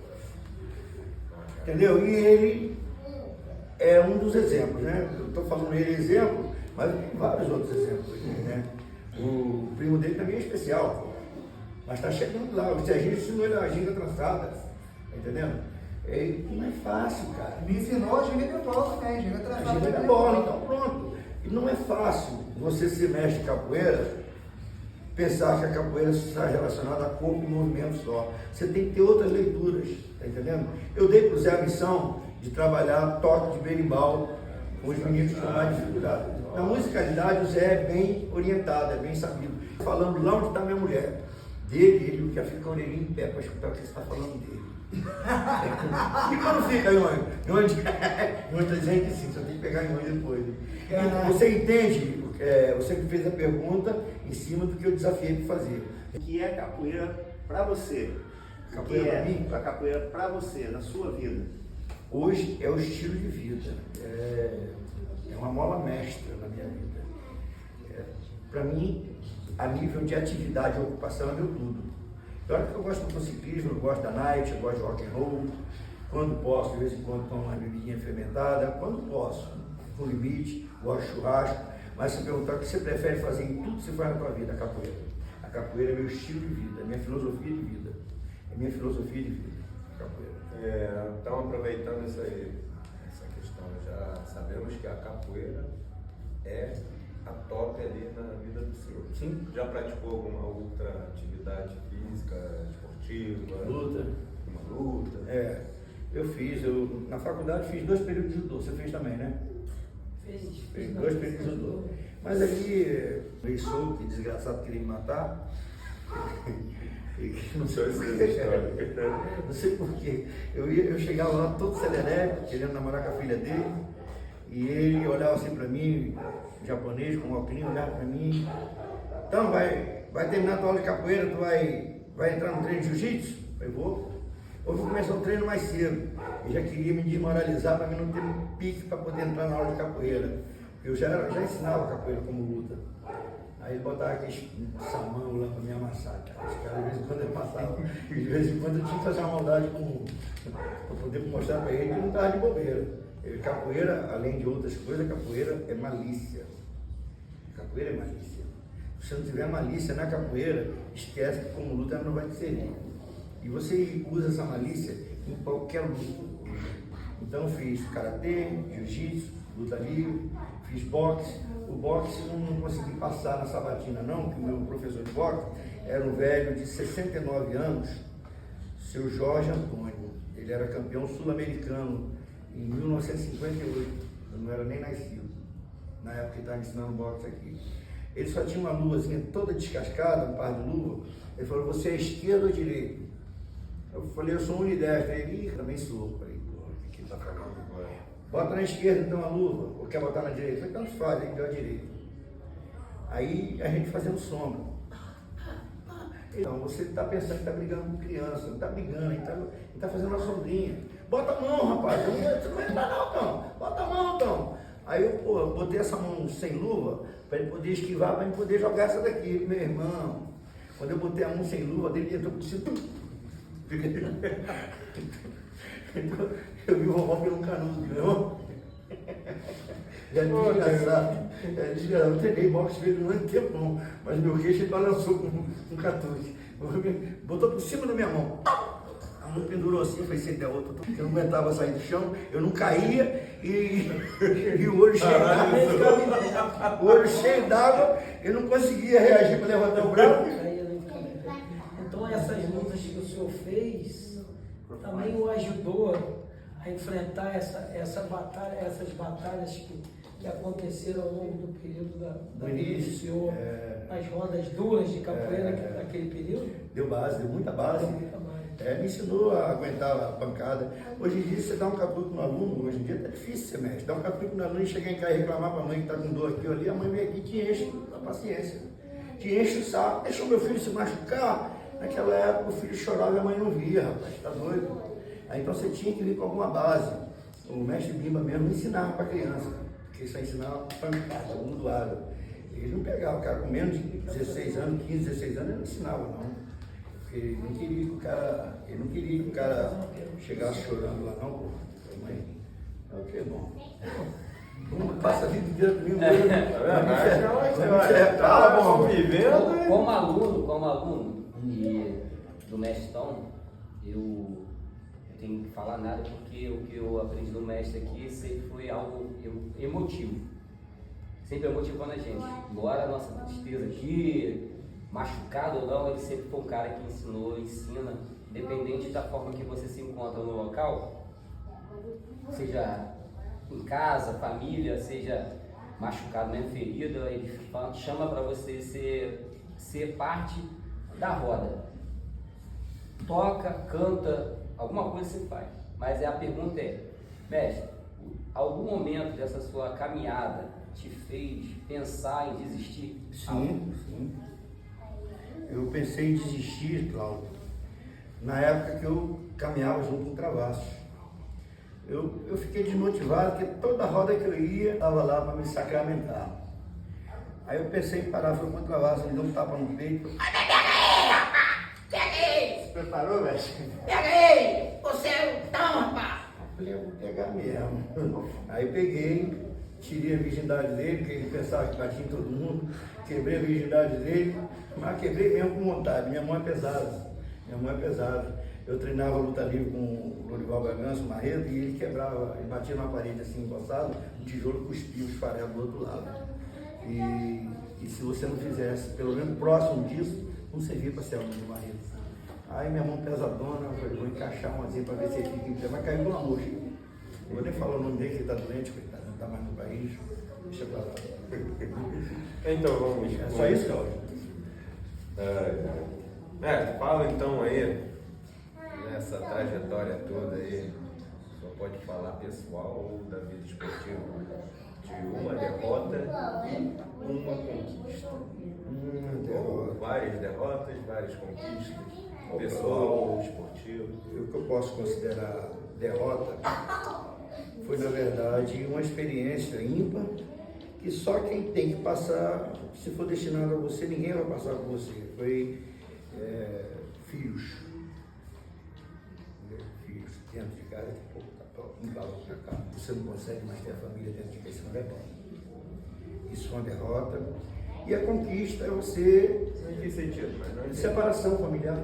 Entendeu? E ele é um dos exemplos, né? Eu estou falando ele exemplo, mas tem vários outros exemplos aqui, né? O primo dele também é especial, mas está chegando lá. O Serginho ensinou ele a ginga trançada, tá entendendo? Não é fácil, cara.
Me ensinou a ginga de bola também, ginga
A
traçada.
ginga de bola, então pronto. E não é fácil você se mestre de capoeira, pensar que a capoeira está relacionada a corpo e movimento só. Você tem que ter outras leituras, tá entendendo? Eu dei para o Zé a missão de trabalhar toque de berimbau com os meninos com mais dificuldade. Na musicalidade, o Zé é bem orientado, é bem sabido. Falando lá onde está minha mulher, ele já fica a orelhinha em pé para escutar o que você está falando dele. E quando fica, Nhonho? Nhonho está dizendo que sim, só tem que pegar Nhonho depois. E você entende, você que fez a pergunta em cima do que eu desafiei para fazer.
O que é capoeira para você? O que
Capoeira pra
é
mim?
a capoeira para você, na sua vida?
Hoje é o estilo de vida, é uma mola mestra na minha vida. Para mim, a nível de atividade e ocupação, é meu tudo. Claro que eu gosto do motociclismo, eu gosto da night, eu gosto de rock and roll. Quando posso, de vez em quando tomo uma bebidinha fermentada, quando posso, no limite, gosto de churrasco. Mas se perguntar o que você prefere fazer em tudo que você faz na tua vida, a capoeira. A capoeira é meu estilo de vida, é minha filosofia de vida. É minha filosofia de vida, a capoeira.
Então, aproveitando essa questão, já sabemos que a capoeira é a top ali na vida do senhor.
Sim.
Já praticou alguma outra atividade física, esportiva?
Luta.
Uma luta?
Na faculdade fiz 2 períodos de judô, você fez também, né? Fiz 2 períodos de judô. Mas ali, meio solto, que desgraçado queria me matar. Não sei porquê. Não sei porquê. Eu chegava lá todo serelepe, querendo namorar com a filha dele, e ele olhava assim pra mim, japonês, com óculos, olhava pra mim. Então, vai terminar a tua aula de capoeira, tu vai entrar no treino de jiu-jitsu? Eu vou. Hoje vou começar o treino mais cedo. Ele já queria me desmoralizar para mim não ter um pique para poder entrar na aula de capoeira. Eu já ensinava capoeira como luta. Aí ele botava aqueles samão lá para me amassar, cara. Os caras, de vez em quando ele passava. De vez em quando eu tinha que fazer uma maldade para poder mostrar para ele que não estava de bobeira. Capoeira, além de outras coisas, capoeira é malícia. Capoeira é malícia. Se você não tiver malícia na capoeira, esquece que como luta ela não vai te servir. E você usa essa malícia em qualquer luta. Então eu fiz karatê, jiu-jitsu, luta livre, fiz boxe. O boxe eu não consegui passar na sabatina não, porque o meu professor de boxe era um velho de 69 anos, seu Jorge Antônio. Ele era campeão sul-americano em 1958, eu não era nem nascido. na época que estava ensinando boxe aqui. Ele só tinha uma luvazinha toda descascada, um par de luva. Ele falou, você é esquerda ou direita? Eu falei, eu sou unidestro. Ele, também sou. Eu falei, pô, o que ele tá falando? Bota na esquerda então a luva, ou quer botar na direita? Eu falei, tanto faz, ele deu a direita. Aí a gente fazendo sombra. Então, você está pensando que está brigando com criança, não está brigando, ele está fazendo uma sombrinha. Bota a mão, rapaz, você não vai entrar não, Tom. Bota a mão, Tom. Aí eu botei essa mão sem luva, para ele poder esquivar, para ele poder jogar essa daqui. Meu irmão, quando eu botei a mão sem luva, dele entrou por cima. Então, eu vi o vovó pelo canudo, meu. Já é desgraçado. Eu treinei boxe dele durante um tempão, mas meu queixo ele balançou com um cartucho. Botou por cima da minha mão. A mão pendurou assim, eu falei, se der outro. Eu não aguentava sair do chão, eu não caía e o olho cheio d'água. O olho cheio d'água, eu não conseguia reagir para levantar o braço.
Então essas lutas que o senhor fez também o ajudou a enfrentar essas batalhas que aconteceram ao longo do período da vida do senhor, as rodas duras de capoeira daquele período?
Deu base, deu muita base. Me ensinou a aguentar a pancada. Hoje em dia, você dá um capuco no aluno, hoje em dia tá difícil ser mestre. Dá um capuco no aluno e chegar em casa e reclamar para a mãe que está com dor aqui ou ali, a mãe vem aqui e te enche a paciência. Te enche o saco, deixou meu filho se machucar. Naquela época o filho chorava e a mãe não via, rapaz, tá doido? Aí então você tinha que vir com alguma base. O mestre Bimba mesmo ensinava para a criança, porque isso ensinava pancada, um do lado. Ele não pegava o cara com menos de 16 anos, 15, 16 anos, ele não ensinava não. Porque ele não queria que o cara chegasse chorando lá não, pô. Mãe, é o que é bom. Como passa a vida inteira comigo,
como aluno do mestre Tom, eu tenho que falar nada porque o que eu aprendi do mestre aqui sempre foi algo emotivo. Sempre emotivando a gente. Embora a nossa tristeza aqui, machucado ou não, ele sempre foi um cara que ensinou, ensina, independente da forma que você se encontra no local, seja em casa, família, seja machucado, mesmo ferida, ele chama para você ser parte da roda. Toca, canta, alguma coisa você faz. Mas a pergunta é, mestre, algum momento dessa sua caminhada te fez pensar em desistir?
Sim. Eu pensei em desistir, Cláudio, na época que eu caminhava junto com o Travassos. Eu fiquei desmotivado, porque toda roda que eu ia, estava lá para me sacramentar. Aí eu pensei em parar, fui com o Travassos, me deu um tapa no peito.
Pega ele!
Você preparou, velho?
Pega ele! Você é o Tom, rapaz!
Eu falei, eu vou pegar mesmo. Aí peguei, tirei a virgindade dele, porque ele pensava que batia em todo mundo. Quebrei a virgindade dele, mas quebrei mesmo com vontade. Minha mão é pesada. Eu treinava luta livre com o Lorival Bragança, o Marreto, e ele quebrava, ele batia na parede assim, encostado, o tijolo cuspia os farelos do outro lado. E se você não fizesse, pelo menos próximo disso, não servia para ser aluno do Marreto. Aí minha mão pesadona, eu falei, vou encaixar uma assim para ver se ele fica em pé, mas caiu uma murcha. Eu vou nem falar o nome dele, que ele está doente, coitado, não está mais no país. Deixa pra lá.
Então vamos.
É só isso, Cláudio?
Fala então aí, nessa trajetória toda aí, só pode falar pessoal ou da vida esportiva, de uma derrota e uma conquista. Ou várias derrotas, várias conquistas, pessoal ou esportivo.
O que eu posso considerar derrota foi, na verdade, uma experiência ímpar que só quem tem que passar, se for destinado a você, ninguém vai passar por você. Foi filhos dentro de casa, um balo pra cá. Você não consegue mais ter a família dentro de casa, isso não é bom. Isso foi uma derrota. E a conquista é você...
Em que sentido?
Separação familiar.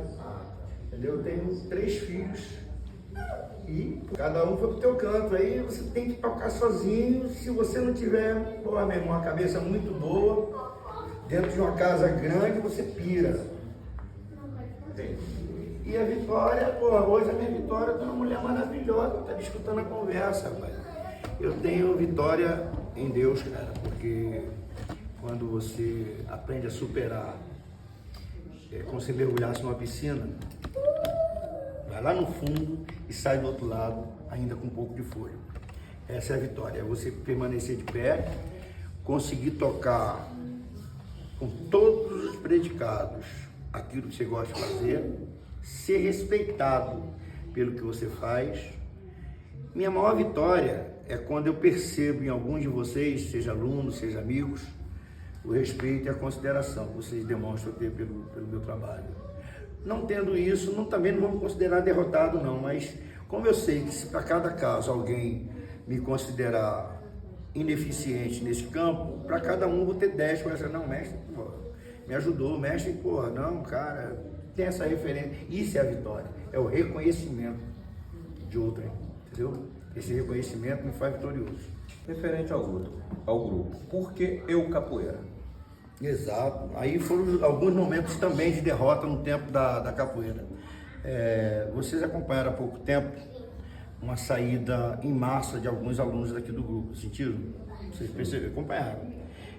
Entendeu? Eu tenho 3 filhos e cada um foi pro teu canto. Aí você tem que tocar sozinho. Se você não tiver, meu irmão, uma cabeça muito boa, dentro de uma casa grande, você pira. E a Vitória, hoje a minha Vitória é uma mulher maravilhosa, tá escutando a conversa, rapaz. Eu tenho vitória em Deus, cara, porque porque quando você aprende a superar, é como se mergulhasse numa piscina, vai lá no fundo e sai do outro lado ainda com um pouco de fôlego. Essa é a vitória, é você permanecer de pé, conseguir tocar com todos os predicados aquilo que você gosta de fazer, ser respeitado pelo que você faz. Minha maior vitória é quando eu percebo em alguns de vocês, seja alunos, seja amigos, o respeito e a consideração que vocês demonstram ter pelo meu trabalho. Não tendo isso, também não vou me considerar derrotado não, mas como eu sei que se para cada caso alguém me considerar ineficiente nesse campo, para cada um vou ter 10, vai dizer, não, mestre, pô, me ajudou, mestre, porra, não, cara, tem essa referência. Isso é a vitória, é o reconhecimento de outrem, entendeu? Esse reconhecimento me faz vitorioso.
Referente ao grupo, por que eu capoeira?
Exato, aí foram alguns momentos também de derrota no tempo da capoeira. Vocês acompanharam há pouco tempo uma saída em massa de alguns alunos daqui do grupo, sentiram? Vocês perceberam? Acompanharam.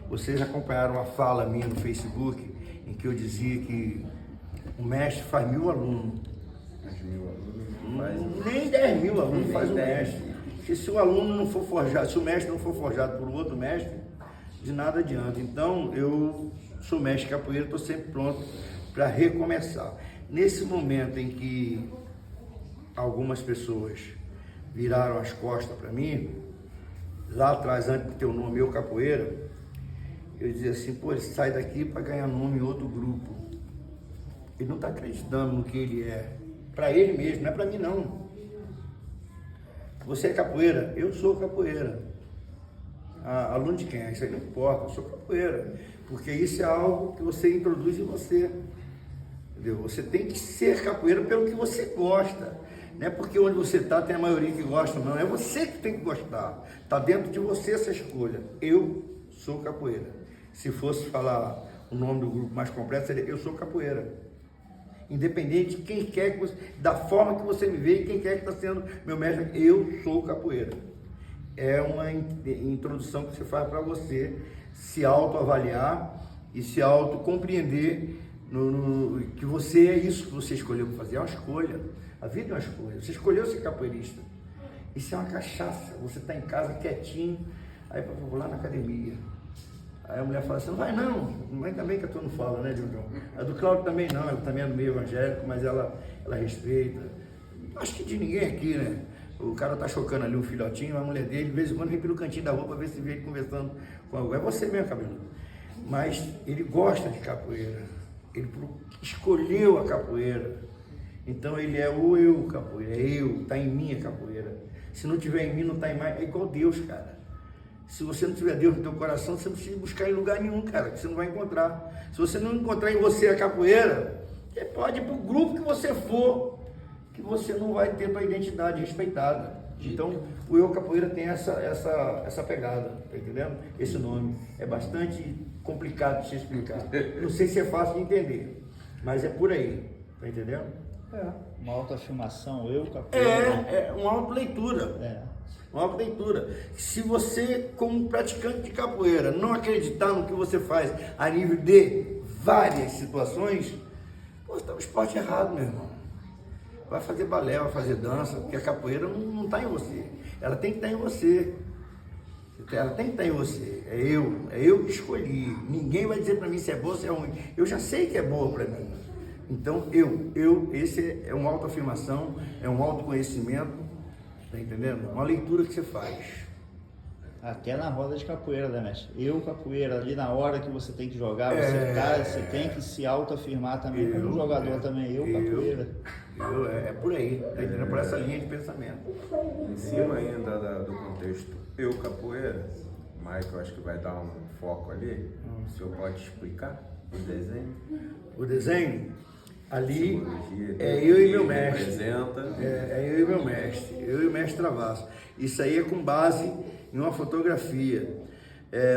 Vocês acompanharam a fala minha no Facebook, em que eu dizia que o mestre faz 1000 alunos. Nem 10 mil alunos faz um mestre. Porque se o aluno não for forjado, se o mestre não for forjado por outro mestre, de nada adianta. Então, eu sou mestre capoeira, estou sempre pronto para recomeçar. Nesse momento em que algumas pessoas viraram as costas para mim, lá atrás, antes de ter o nome Eu Capoeira, eu dizia assim, pô, ele sai daqui para ganhar nome em outro grupo. Ele não está acreditando no que ele é. Para ele mesmo, não é para mim não. Você é capoeira? Eu sou capoeira. Aluno de quem? Isso aí não importa, eu sou capoeira. Porque isso é algo que você introduz em você. Entendeu? Você tem que ser capoeira pelo que você gosta. Não é porque onde você está tem a maioria que gosta, não. É você que tem que gostar. Está dentro de você essa escolha. Eu sou capoeira. Se fosse falar o nome do grupo mais completo, seria Eu Sou Capoeira. Independente de quem quer que você, da forma que você me vê e quem quer que está sendo meu mestre, eu sou capoeira. É uma introdução que você faz para você se autoavaliar e se autocompreender que você é isso que você escolheu fazer. É uma escolha. A vida é uma escolha. Você escolheu ser capoeirista. Isso é uma cachaça. Você está em casa quietinho, aí vou lá na academia. Aí a mulher fala assim, não vai não, ainda bem que a turma não fala, né, João? A do Cláudio também não, ela também é do meio evangélico, mas ela respeita. Acho que de ninguém aqui, né? O cara tá chocando ali um filhotinho, a mulher dele, de vez em quando vem pelo cantinho da rua pra ver se vê ele conversando com alguém. É você mesmo, cabelo. Mas ele gosta de capoeira, ele escolheu a capoeira. Então ele é o eu capoeira, é eu, tá em mim a capoeira. Se não tiver em mim, não tá em mais, é igual Deus, cara. Se você não tiver Deus no teu coração, você não precisa buscar em lugar nenhum, cara, que você não vai encontrar. Se você não encontrar em você a capoeira, você pode ir para o grupo que você for, que você não vai ter tua identidade respeitada. Então, o Eu Capoeira tem essa pegada, tá entendendo? Esse nome é bastante complicado de se explicar. Não sei se é fácil de entender, mas é por aí, tá entendendo?
Uma autoafirmação, Eu Capoeira.
É uma autoleitura. Uma autoleitura. Se você, como praticante de capoeira, não acreditar no que você faz a nível de várias situações, pô, está no esporte errado, meu irmão. Vai fazer balé, vai fazer dança, porque a capoeira não está em você. Ela tem que estar em você. Ela tem que estar em você. É eu que escolhi. Ninguém vai dizer para mim se é boa ou se é ruim. Eu já sei que é boa para mim. Então, esse é uma autoafirmação, é um autoconhecimento. Tá entendendo? Uma leitura que você faz.
Até na roda de capoeira, né, mestre? Eu capoeira, ali na hora que você tem que jogar, você tem que se autoafirmar também, como jogador também, eu capoeira.
É por aí, tá entendendo? Por essa linha de pensamento.
Em cima ainda do contexto Eu Capoeira, o Michael acho que vai dar um foco ali. O senhor pode explicar o desenho?
O desenho? Ali é eu e meu mestre. É eu e meu mestre. Eu e o mestre Travasso. Isso aí é com base em uma fotografia.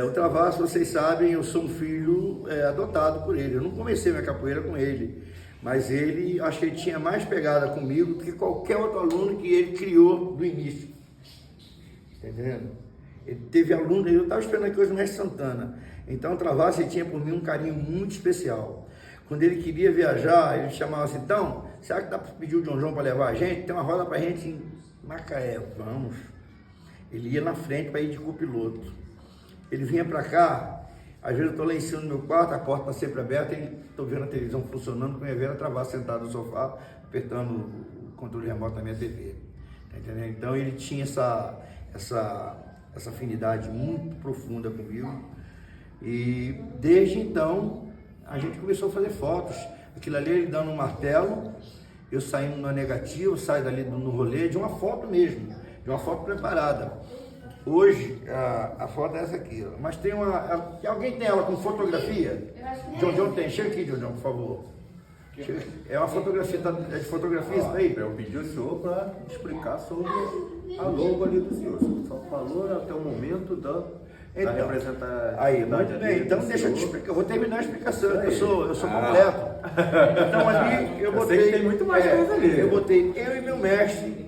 O Travasso, vocês sabem, eu sou um filho adotado por ele. Eu não comecei minha capoeira com ele. Mas ele, acho que ele tinha mais pegada comigo do que qualquer outro aluno que ele criou do início. Entendendo? Ele teve aluno, eu estava esperando aqui hoje no Mestre Santana. Então o Travassos tinha por mim um carinho muito especial. Quando ele queria viajar, ele chamava assim, então, será que dá para pedir o João para levar a gente? Tem uma roda para a gente em Macaé, vamos. Ele ia na frente para ir de copiloto. Ele vinha para cá, às vezes eu estou lá em cima no meu quarto, a porta está sempre aberta, e estou vendo a televisão funcionando, com a Vera Travassos sentado no sofá, apertando o controle remoto da minha TV. Tá entendendo? Então ele tinha essa afinidade muito profunda comigo. E desde então a gente começou a fazer fotos. Aquilo ali ele dando um martelo, eu saindo na negativa, saio dali no rolê, de uma foto mesmo, de uma foto preparada. Hoje a foto é essa aqui, ó. Mas tem alguém tem ela com fotografia? John tem, chega aqui, John, por favor. É uma fotografia, é de fotografia isso aí?
Eu pedi ao senhor para explicar sobre a logo ali do senhor. O senhor só falou até o momento da representatividade.
Aí, muito bem, então deixa eu te explicar, eu vou terminar a explicação, eu sou completo. Então ali eu botei.
Sei que tem muito mais coisa ali.
Eu botei eu e meu mestre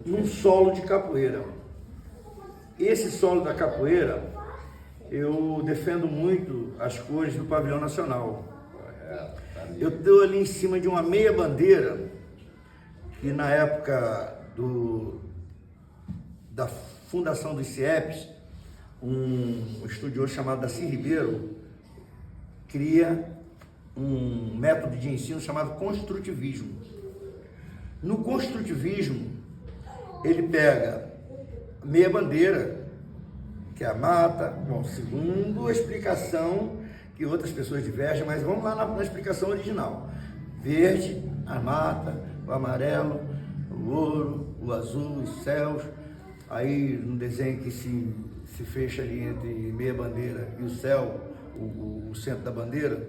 num solo de capoeira. Esse solo da capoeira, eu defendo muito as cores do pavilhão nacional. Eu estou ali em cima de uma meia bandeira, que na época da fundação dos CIEPs, um estudioso chamado Daci Ribeiro cria um método de ensino chamado construtivismo. No construtivismo, ele pega meia bandeira, que é a mata, bom, segundo a explicação que outras pessoas divergem, mas vamos lá na explicação original. Verde, a mata, o amarelo, o ouro, o azul, os céus. Aí no desenho que se fecha ali entre meia bandeira e o céu, o centro da bandeira,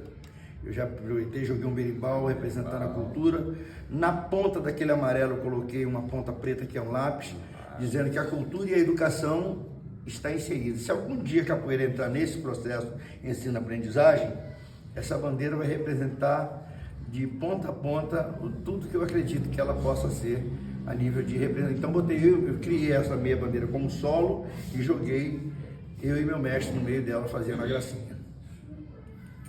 eu já aproveitei, joguei um berimbau representando a cultura. Na ponta daquele amarelo eu coloquei uma ponta preta que é um lápis, dizendo que a cultura e a educação está inserido. Se algum dia a capoeira entrar nesse processo ensino-aprendizagem, essa bandeira vai representar de ponta a ponta tudo que eu acredito que ela possa ser a nível de representação. Então eu criei essa meia bandeira como solo e joguei eu e meu mestre no meio dela fazendo a gracinha.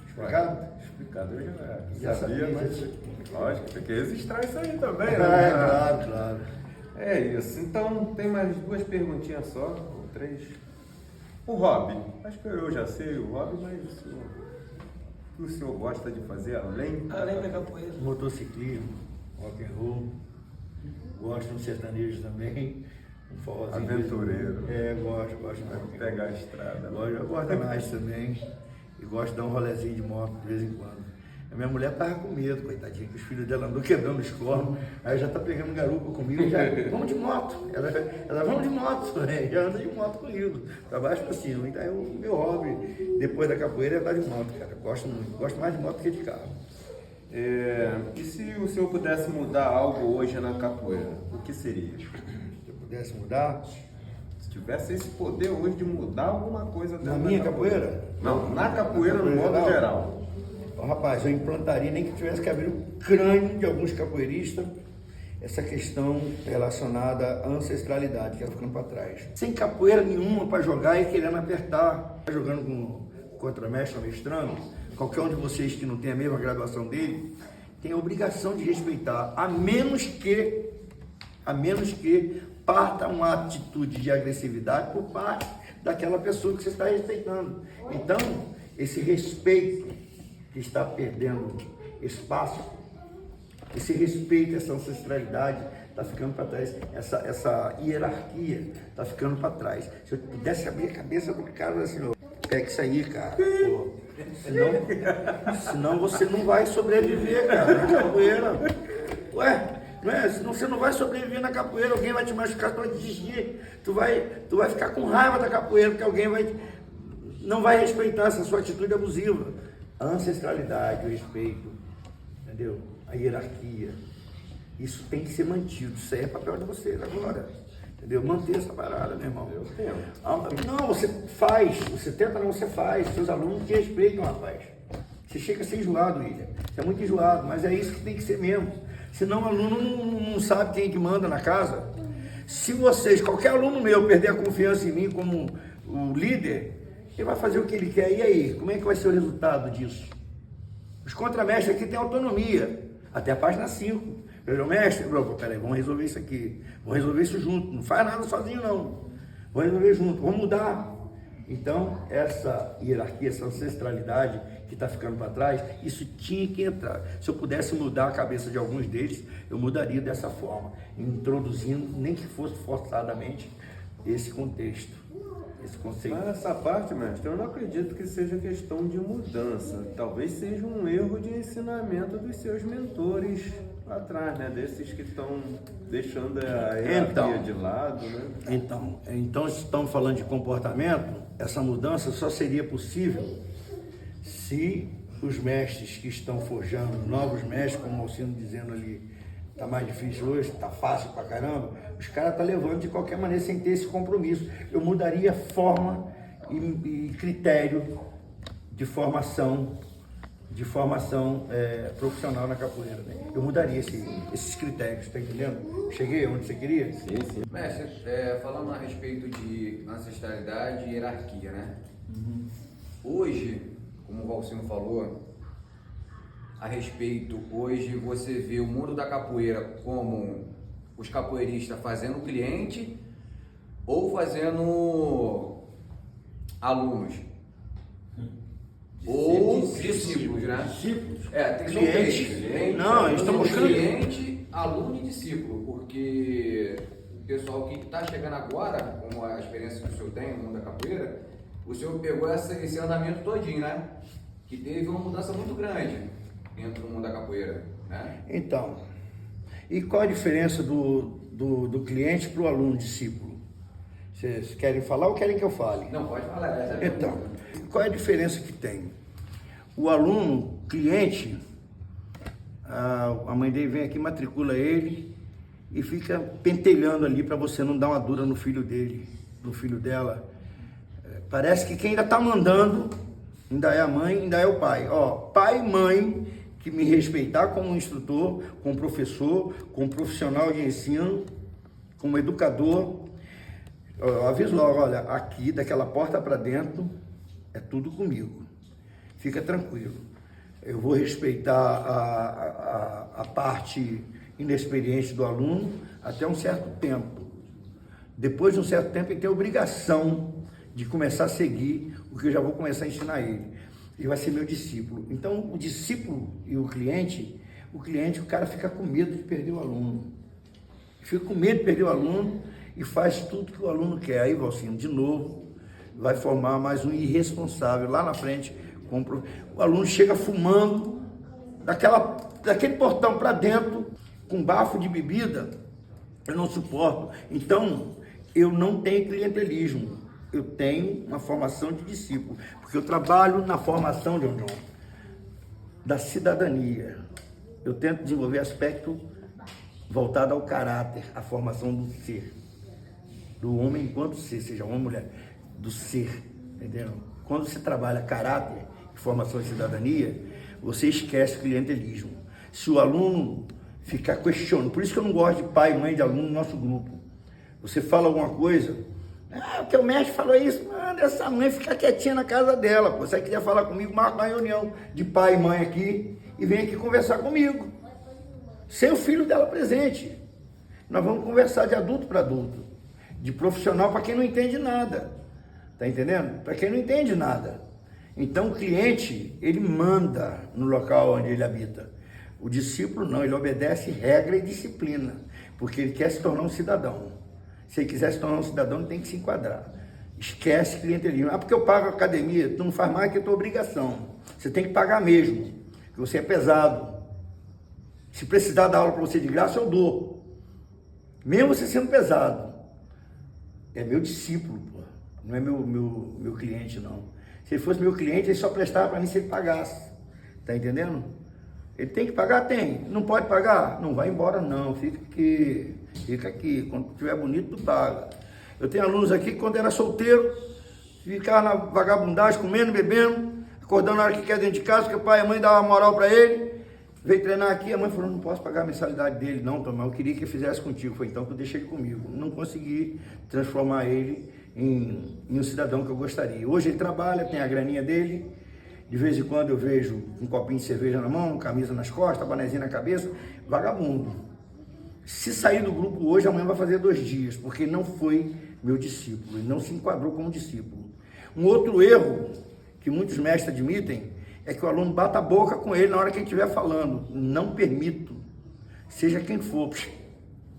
Explicado?
Explicado, eu já sabia, mas lógico, tem que registrar isso aí também, né?
Claro.
É isso, então tem mais duas perguntinhas só, ou três. O hobby, acho que eu já sei o hobby, mas o senhor gosta de fazer além
Além da capoeira.
Motociclismo, rock and roll, gosto de sertanejo também, um forrozinho.
Aventureiro.
Gosto de rock and roll.
Pegar a estrada.
Eu gosto da night também, e gosto de dar um rolezinho de moto de vez em quando. A minha mulher tava com medo, coitadinha, que os filhos dela andam quebrando os cornos, aí já tá pegando garupa comigo, já, vamos de moto, ela vamos de moto, já anda de moto comigo, pra baixo pra cima. Então é o meu hobby, depois da capoeira, é andar de moto, cara, gosto muito, gosto mais de moto que de carro.
E se o senhor pudesse mudar algo hoje na capoeira, o que seria?
Se eu pudesse mudar?
Se tivesse esse poder hoje de mudar alguma coisa dentro
Na minha capoeira?
Não, na capoeira no modo geral.
Então, rapaz, eu implantaria, nem que tivesse que abrir o crânio de alguns capoeiristas, essa questão relacionada à ancestralidade, que ela ficando para trás. Sem capoeira nenhuma para jogar e querendo apertar, jogando contra mestre ou mestrando, qualquer um de vocês que não tem a mesma graduação dele, tem a obrigação de respeitar, a menos que parta uma atitude de agressividade por parte daquela pessoa que você está respeitando. Então, esse respeito que está perdendo espaço, esse respeito, essa ancestralidade está ficando para trás, essa hierarquia está ficando para trás. Se eu pudesse abrir a cabeça do cara assim, pega isso aí, cara, pô. Senão você não vai sobreviver, cara, na capoeira. Ué, não é? Senão você não vai sobreviver na capoeira, alguém vai te machucar, tu vai desistir, tu vai ficar com raiva da capoeira, porque alguém não vai respeitar essa sua atitude abusiva. A ancestralidade, o respeito, entendeu? A hierarquia, isso tem que ser mantido, isso aí é papel de vocês agora, entendeu? Manter essa parada, meu irmão.
Eu tenho.
Não, você faz, você tenta, não, você faz, seus alunos te respeitam, rapaz. Você chega a ser enjoado, William, você é muito enjoado, mas é isso que tem que ser mesmo, senão o aluno não sabe quem é que manda na casa. Se vocês, qualquer aluno meu, perder a confiança em mim como o líder, ele vai fazer o que ele quer. E aí, como é que vai ser o resultado disso? Os contramestres aqui têm autonomia, até a página 5. Meu mestre, peraí, vamos resolver isso aqui. Vamos resolver isso junto. Não faz nada sozinho, não. Vamos resolver junto, vamos mudar. Então, essa hierarquia, essa ancestralidade que está ficando para trás, isso tinha que entrar. Se eu pudesse mudar a cabeça de alguns deles, eu mudaria dessa forma, introduzindo, nem que fosse forçadamente, esse contexto, esse conceito.
Mas essa parte, mestre, eu não acredito que seja questão de mudança. Talvez seja um erro de ensinamento dos seus mentores lá atrás, né? Desses que estão deixando a hierarquia de lado, né?
Então, se estamos falando de comportamento, essa mudança só seria possível se os mestres que estão forjando, novos mestres, como o Alcino dizendo ali, tá mais difícil hoje, tá fácil pra caramba, os caras tá levando de qualquer maneira sem ter esse compromisso. Eu mudaria forma e critério de formação profissional na capoeira, né? Eu mudaria esses critérios, tá entendendo? Cheguei onde você queria?
Sim, sim.
Mestre, falando a respeito de ancestralidade e hierarquia, né? Hoje, como o Valcino falou, a respeito, hoje você vê o mundo da capoeira como os capoeiristas fazendo cliente ou fazendo alunos? Ou discípulos, né?
Discípulos.
Tem
Cliente. Não, eles estão buscando
cliente, aluno e discípulo, porque o pessoal que está chegando agora, como a experiência que o senhor tem no mundo da capoeira, o senhor pegou esse andamento todinho, né? Que teve uma mudança muito grande dentro do mundo da capoeira, né?
Então, e qual a diferença do cliente para o aluno discípulo? Vocês querem falar ou querem que eu fale?
Não, pode falar.
Então, qual é a diferença que tem? O aluno, cliente, a mãe dele vem aqui, matricula ele e fica pentelhando ali para você não dar uma dura no filho dele, no filho dela. Parece que quem ainda está mandando ainda é a mãe, ainda é o pai. Pai e mãe que me respeitar como instrutor, como professor, como profissional de ensino, como educador. Eu aviso logo, olha, aqui daquela porta para dentro é tudo comigo. Fica tranquilo. Eu vou respeitar a parte inexperiente do aluno até um certo tempo. Depois de um certo tempo, ele tem a obrigação de começar a seguir o que eu já vou começar a ensinar ele. Ele vai ser meu discípulo. Então, o discípulo e o cara fica com medo de perder o aluno. Fica com medo de perder o aluno e faz tudo que o aluno quer. Aí, Valcino, de novo, vai formar mais um irresponsável lá na frente. O aluno chega fumando daquele portão para dentro, com bafo de bebida. Eu não suporto. Então, eu não tenho clientelismo. Eu tenho uma formação de discípulo, porque eu trabalho na formação da cidadania. Eu tento desenvolver aspecto voltado ao caráter, à formação do ser, do homem enquanto ser, seja homem ou mulher, do ser, entendeu? Quando você trabalha caráter e formação de cidadania, você esquece o clientelismo. Se o aluno ficar questionando, por isso que eu não gosto de pai e mãe de aluno no nosso grupo. Você fala alguma coisa, o teu mestre falou isso, manda essa mãe ficar quietinha na casa dela. Pô. Se você quiser falar comigo, marca uma reunião de pai e mãe aqui e vem aqui conversar comigo. Sem o filho dela presente. Nós vamos conversar de adulto para adulto, de profissional para quem não entende nada. Tá entendendo? Para quem não entende nada. Então o cliente, ele manda no local onde ele habita. O discípulo não, ele obedece regra e disciplina, porque ele quer se tornar um cidadão. Se ele quiser se tornar um cidadão, ele tem que se enquadrar. Esquece clientelismo. Porque eu pago a academia, tu não faz mais que a tua obrigação. Você tem que pagar mesmo, porque você é pesado. Se precisar dar aula para você de graça, eu dou. Mesmo você sendo pesado. É meu discípulo, pô. Não é meu cliente, não. Se ele fosse meu cliente, ele só prestava para mim se ele pagasse. Tá entendendo? Ele tem que pagar? Tem. Não pode pagar? Não vai embora, não. Fica aqui. Fica aqui. Quando estiver bonito, tu paga. Eu tenho alunos aqui que, quando era solteiro, ficava na vagabundagem, comendo, bebendo, acordando na hora que quer dentro de casa, porque o pai e a mãe davam moral para ele. Veio treinar aqui, a mãe falou, não posso pagar a mensalidade dele, não, Tomás, eu queria que eu fizesse contigo. Foi então que eu deixei ele comigo. Não consegui transformar ele em um cidadão que eu gostaria. Hoje ele trabalha, tem a graninha dele, de vez em quando eu vejo um copinho de cerveja na mão, camisa nas costas, bonezinho na cabeça, vagabundo. Se sair do grupo hoje, amanhã vai fazer 2 dias, porque não foi meu discípulo, ele não se enquadrou como discípulo. Um outro erro que muitos mestres admitem é que o aluno bata a boca com ele na hora que ele estiver falando. Não permito, seja quem for,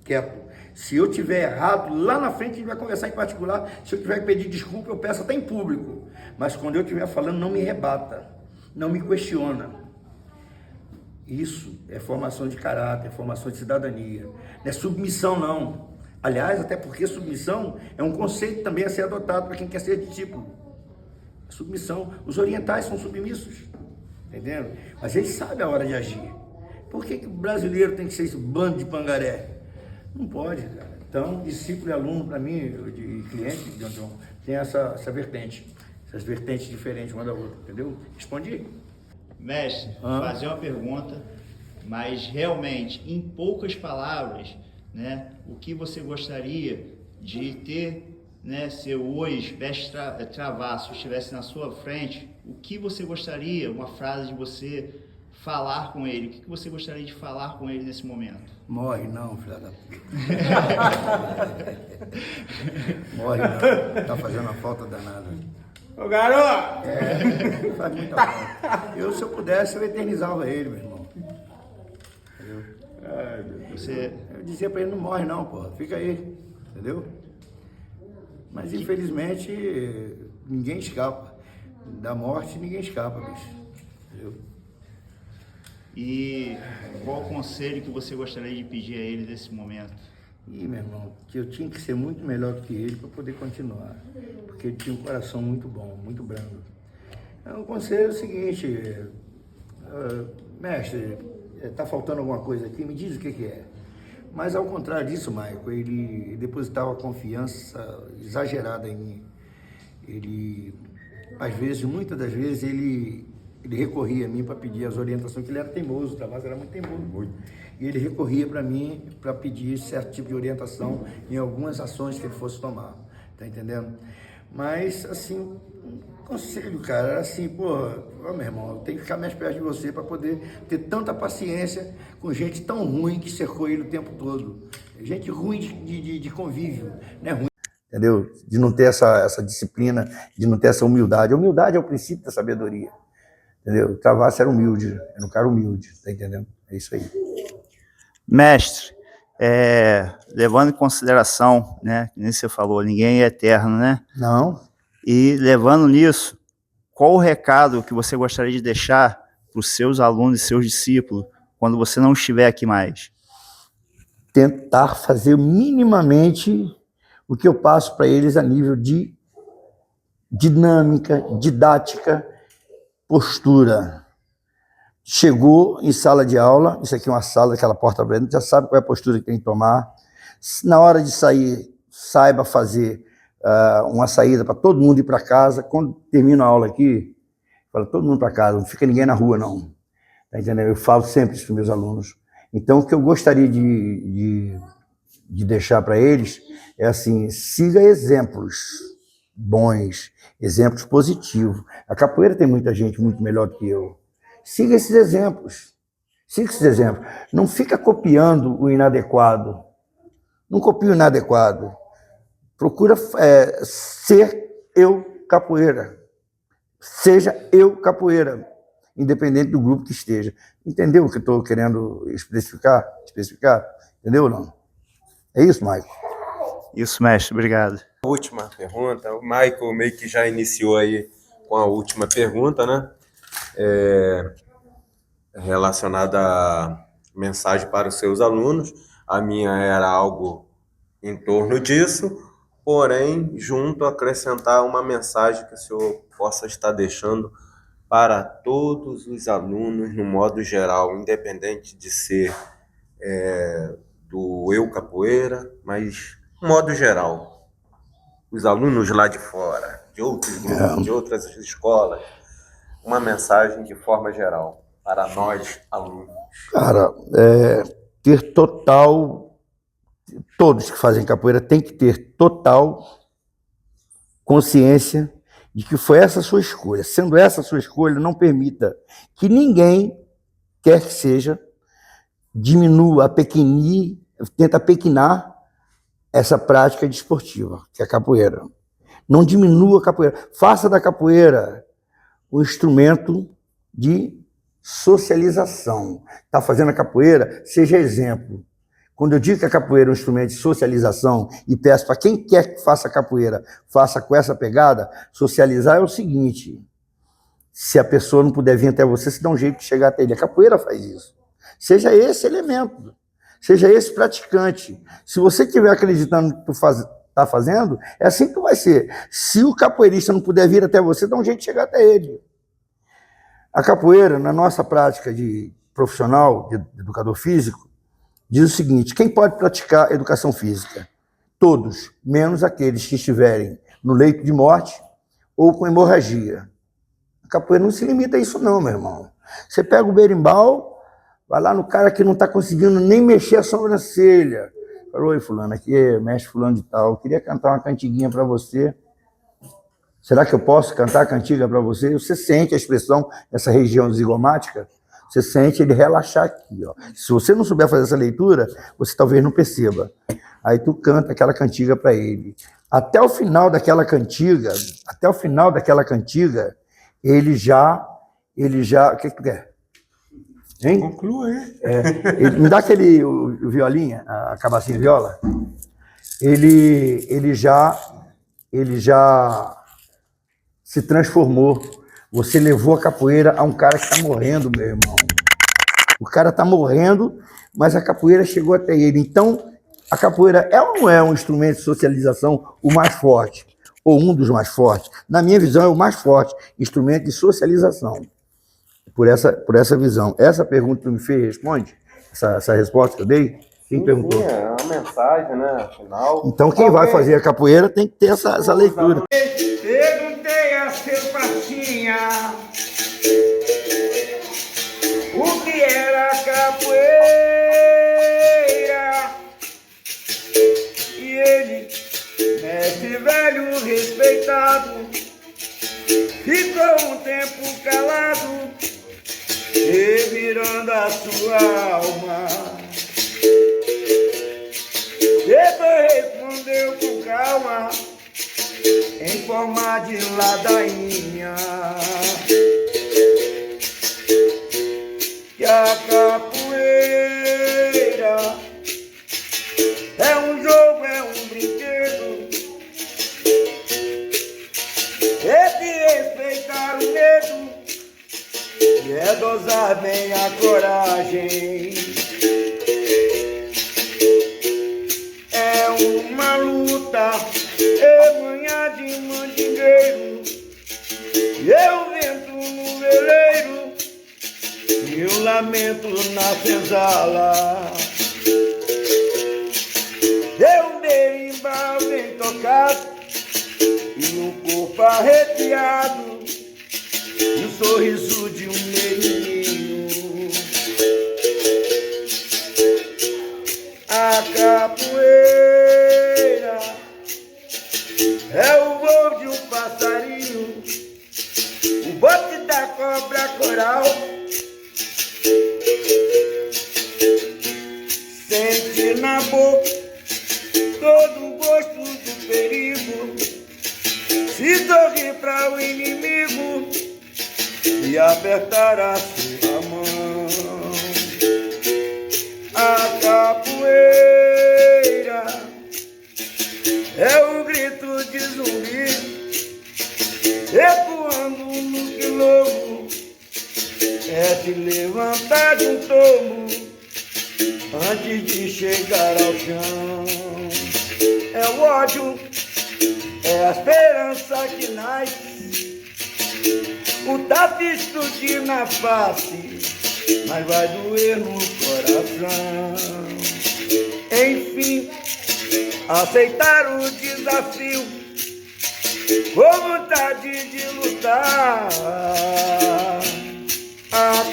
quieto. Se eu tiver errado, lá na frente a gente vai conversar em particular. Se eu tiver que pedir desculpa, eu peço até em público. Mas quando eu estiver falando, não me rebata, não me questiona. Isso é formação de caráter, é formação de cidadania. Não é submissão, não. Aliás, até porque submissão é um conceito também a ser adotado para quem quer ser discípulo. Submissão. Os orientais são submissos, entendeu? Mas eles sabem a hora de agir. Por que o brasileiro tem que ser esse bando de pangaré? Não pode, cara. Então, discípulo e aluno, para mim, de cliente, tem essa vertente. Essas vertentes diferentes uma da outra, entendeu? Respondi.
Mestre, fazer uma pergunta, mas realmente, em poucas palavras, né, o que você gostaria de ter, né, se hoje Mestre Travassos estivesse na sua frente, o que você gostaria, uma frase de você falar com ele, o que você gostaria de falar com ele nesse momento?
Morre não, filha da puta. Morre não, tá fazendo uma falta danada.
Ô, garoto!
Faz muita falta. Se eu pudesse, eu eternizava ele, meu irmão. Entendeu? Eu dizia pra ele, não morre não, pô, fica aí, entendeu? Mas infelizmente, ninguém escapa. Da morte, ninguém escapa, bicho. Entendeu?
E qual o conselho que você gostaria de pedir a ele nesse momento?
Meu irmão, que eu tinha que ser muito melhor do que ele para poder continuar. Porque ele tinha um coração muito bom, muito brando. O conselho é o seguinte, mestre, está faltando alguma coisa aqui, me diz o que é. Mas ao contrário disso, Maico, ele depositava confiança exagerada em mim. Ele, às vezes, muitas das vezes, ele recorria a mim para pedir as orientações, que ele era teimoso, o Travassos era muito teimoso. Muito. E ele recorria para mim para pedir certo tipo de orientação em algumas ações que ele fosse tomar, tá entendendo? Mas, assim, conselho, cara, era assim, meu irmão, eu tenho que ficar mais perto de você para poder ter tanta paciência com gente tão ruim que cercou ele o tempo todo. Gente ruim de convívio, né? Ruim. Entendeu? De não ter essa disciplina, de não ter essa humildade. A humildade é o princípio da sabedoria. Entendeu? O Travassos era humilde, era um cara humilde, tá entendendo? É isso aí.
Mestre, levando em consideração, né, que nem você falou, ninguém é eterno, né?
Não.
E levando nisso, qual o recado que você gostaria de deixar para os seus alunos e seus discípulos quando você não estiver aqui mais?
Tentar fazer minimamente o que eu passo para eles a nível de dinâmica, didática, postura. Chegou em sala de aula, isso aqui é uma sala, aquela porta aberta, já sabe qual é a postura que tem que tomar. Na hora de sair, saiba fazer uma saída para todo mundo ir para casa. Quando termina a aula aqui, fala todo mundo para casa, não fica ninguém na rua, não. Tá entendendo? Eu falo sempre isso para os meus alunos. Então, o que eu gostaria de deixar para eles é assim, siga exemplos bons, exemplos positivos. A capoeira tem muita gente muito melhor do que eu. Siga esses exemplos. Siga esses exemplos. Não fica copiando o inadequado. Não copie o inadequado. Procura ser eu capoeira. Seja eu capoeira, independente do grupo que esteja. Entendeu o que eu estou querendo especificar? Entendeu ou não? É isso, Maico?
Isso, mestre. Obrigado.
Última pergunta. O Michael meio que já iniciou aí com a última pergunta, né? Relacionada à mensagem para os seus alunos. A minha era algo em torno disso, porém, junto, acrescentar uma mensagem que o senhor possa estar deixando para todos os alunos, no modo geral, independente de ser do Eu Capoeira, mas, no modo geral, os alunos lá de fora, de outros grupos, de outras escolas, uma mensagem de forma geral. para nós, alunos?
Cara, ter total, todos que fazem capoeira têm que ter total consciência de que foi essa a sua escolha. Sendo essa a sua escolha, não permita que ninguém, quer que seja, diminua, tenta pequinar essa prática desportiva, que é a capoeira. Não diminua a capoeira. Faça da capoeira um instrumento de socialização. Está fazendo a capoeira, seja exemplo. Quando eu digo que a capoeira é um instrumento de socialização e peço para quem quer que faça capoeira, faça com essa pegada, socializar é o seguinte: se a pessoa não puder vir até você, você dá um jeito de chegar até ele. A capoeira faz isso. Seja esse elemento, seja esse praticante. Se você estiver acreditando no que tu está fazendo, é assim que tu vai ser. Se o capoeirista não puder vir até você, dá um jeito de chegar até ele. A capoeira, na nossa prática de profissional, de educador físico, diz o seguinte: quem pode praticar educação física? Todos, menos aqueles que estiverem no leito de morte ou com hemorragia. A capoeira não se limita a isso não, meu irmão. Você pega o berimbau, vai lá no cara que não está conseguindo nem mexer a sobrancelha. Falou: oi, fulano, aqui é mestre fulano de tal, eu queria cantar uma cantiguinha para você. Será que eu posso cantar a cantiga para você? Você sente a expressão dessa região zigomática? Você sente ele relaxar aqui, ó. Se você não souber fazer essa leitura, você talvez não perceba. Aí tu canta aquela cantiga para ele. Até o final daquela cantiga, ele já... O que tu quer? Hein?
Conclua aí.
Me dá o violinha, a cabacinha viola. Ele já se transformou. Você levou a capoeira a um cara que está morrendo, meu irmão. O cara está morrendo, mas a capoeira chegou até ele. Então, a capoeira é ou não é um instrumento de socialização o mais forte? Ou um dos mais fortes? Na minha visão, é o mais forte instrumento de socialização. Por essa visão. Essa pergunta que tu me fez, responde? Essa resposta que eu dei? Quem perguntou?
Sim, é uma mensagem, né? Afinal.
Então, quem vai fazer a capoeira tem que ter essa leitura.
Perguntei a seu Pastinha o que era capoeira e ele, mestre velho respeitado, ficou um tempo calado, revirando a sua alma. Depois respondeu com calma, em forma de ladainha, que a capoeira é um jogo, é um brinquedo, é de respeitar o medo e é dosar bem a coragem. É uma luta, é manhã de mandingueiro, e eu vento no veleiro, e o lamento na senzala. Eu berimbau bem tocado, e um corpo arrepiado, e o sorriso de um menininho. A capoeira é o voo de um passarinho, o bote da cobra coral. Sente na boca todo o gosto do perigo, se sorrir para o inimigo e apertar a sua mão. A capoeira é o grito de zumbi, ecoando no quilombo, é se levantar de um tombo antes de chegar ao chão. É o ódio, é a esperança que nasce, o tato explodir na face, mas vai doer no coração. Enfim, aceitar o desafio com vontade de lutar. A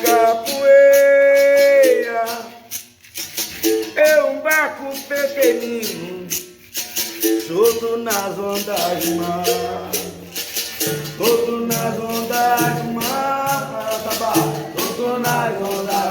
todo nas ondas do mar, todo nas ondas do mar, todo nas ondas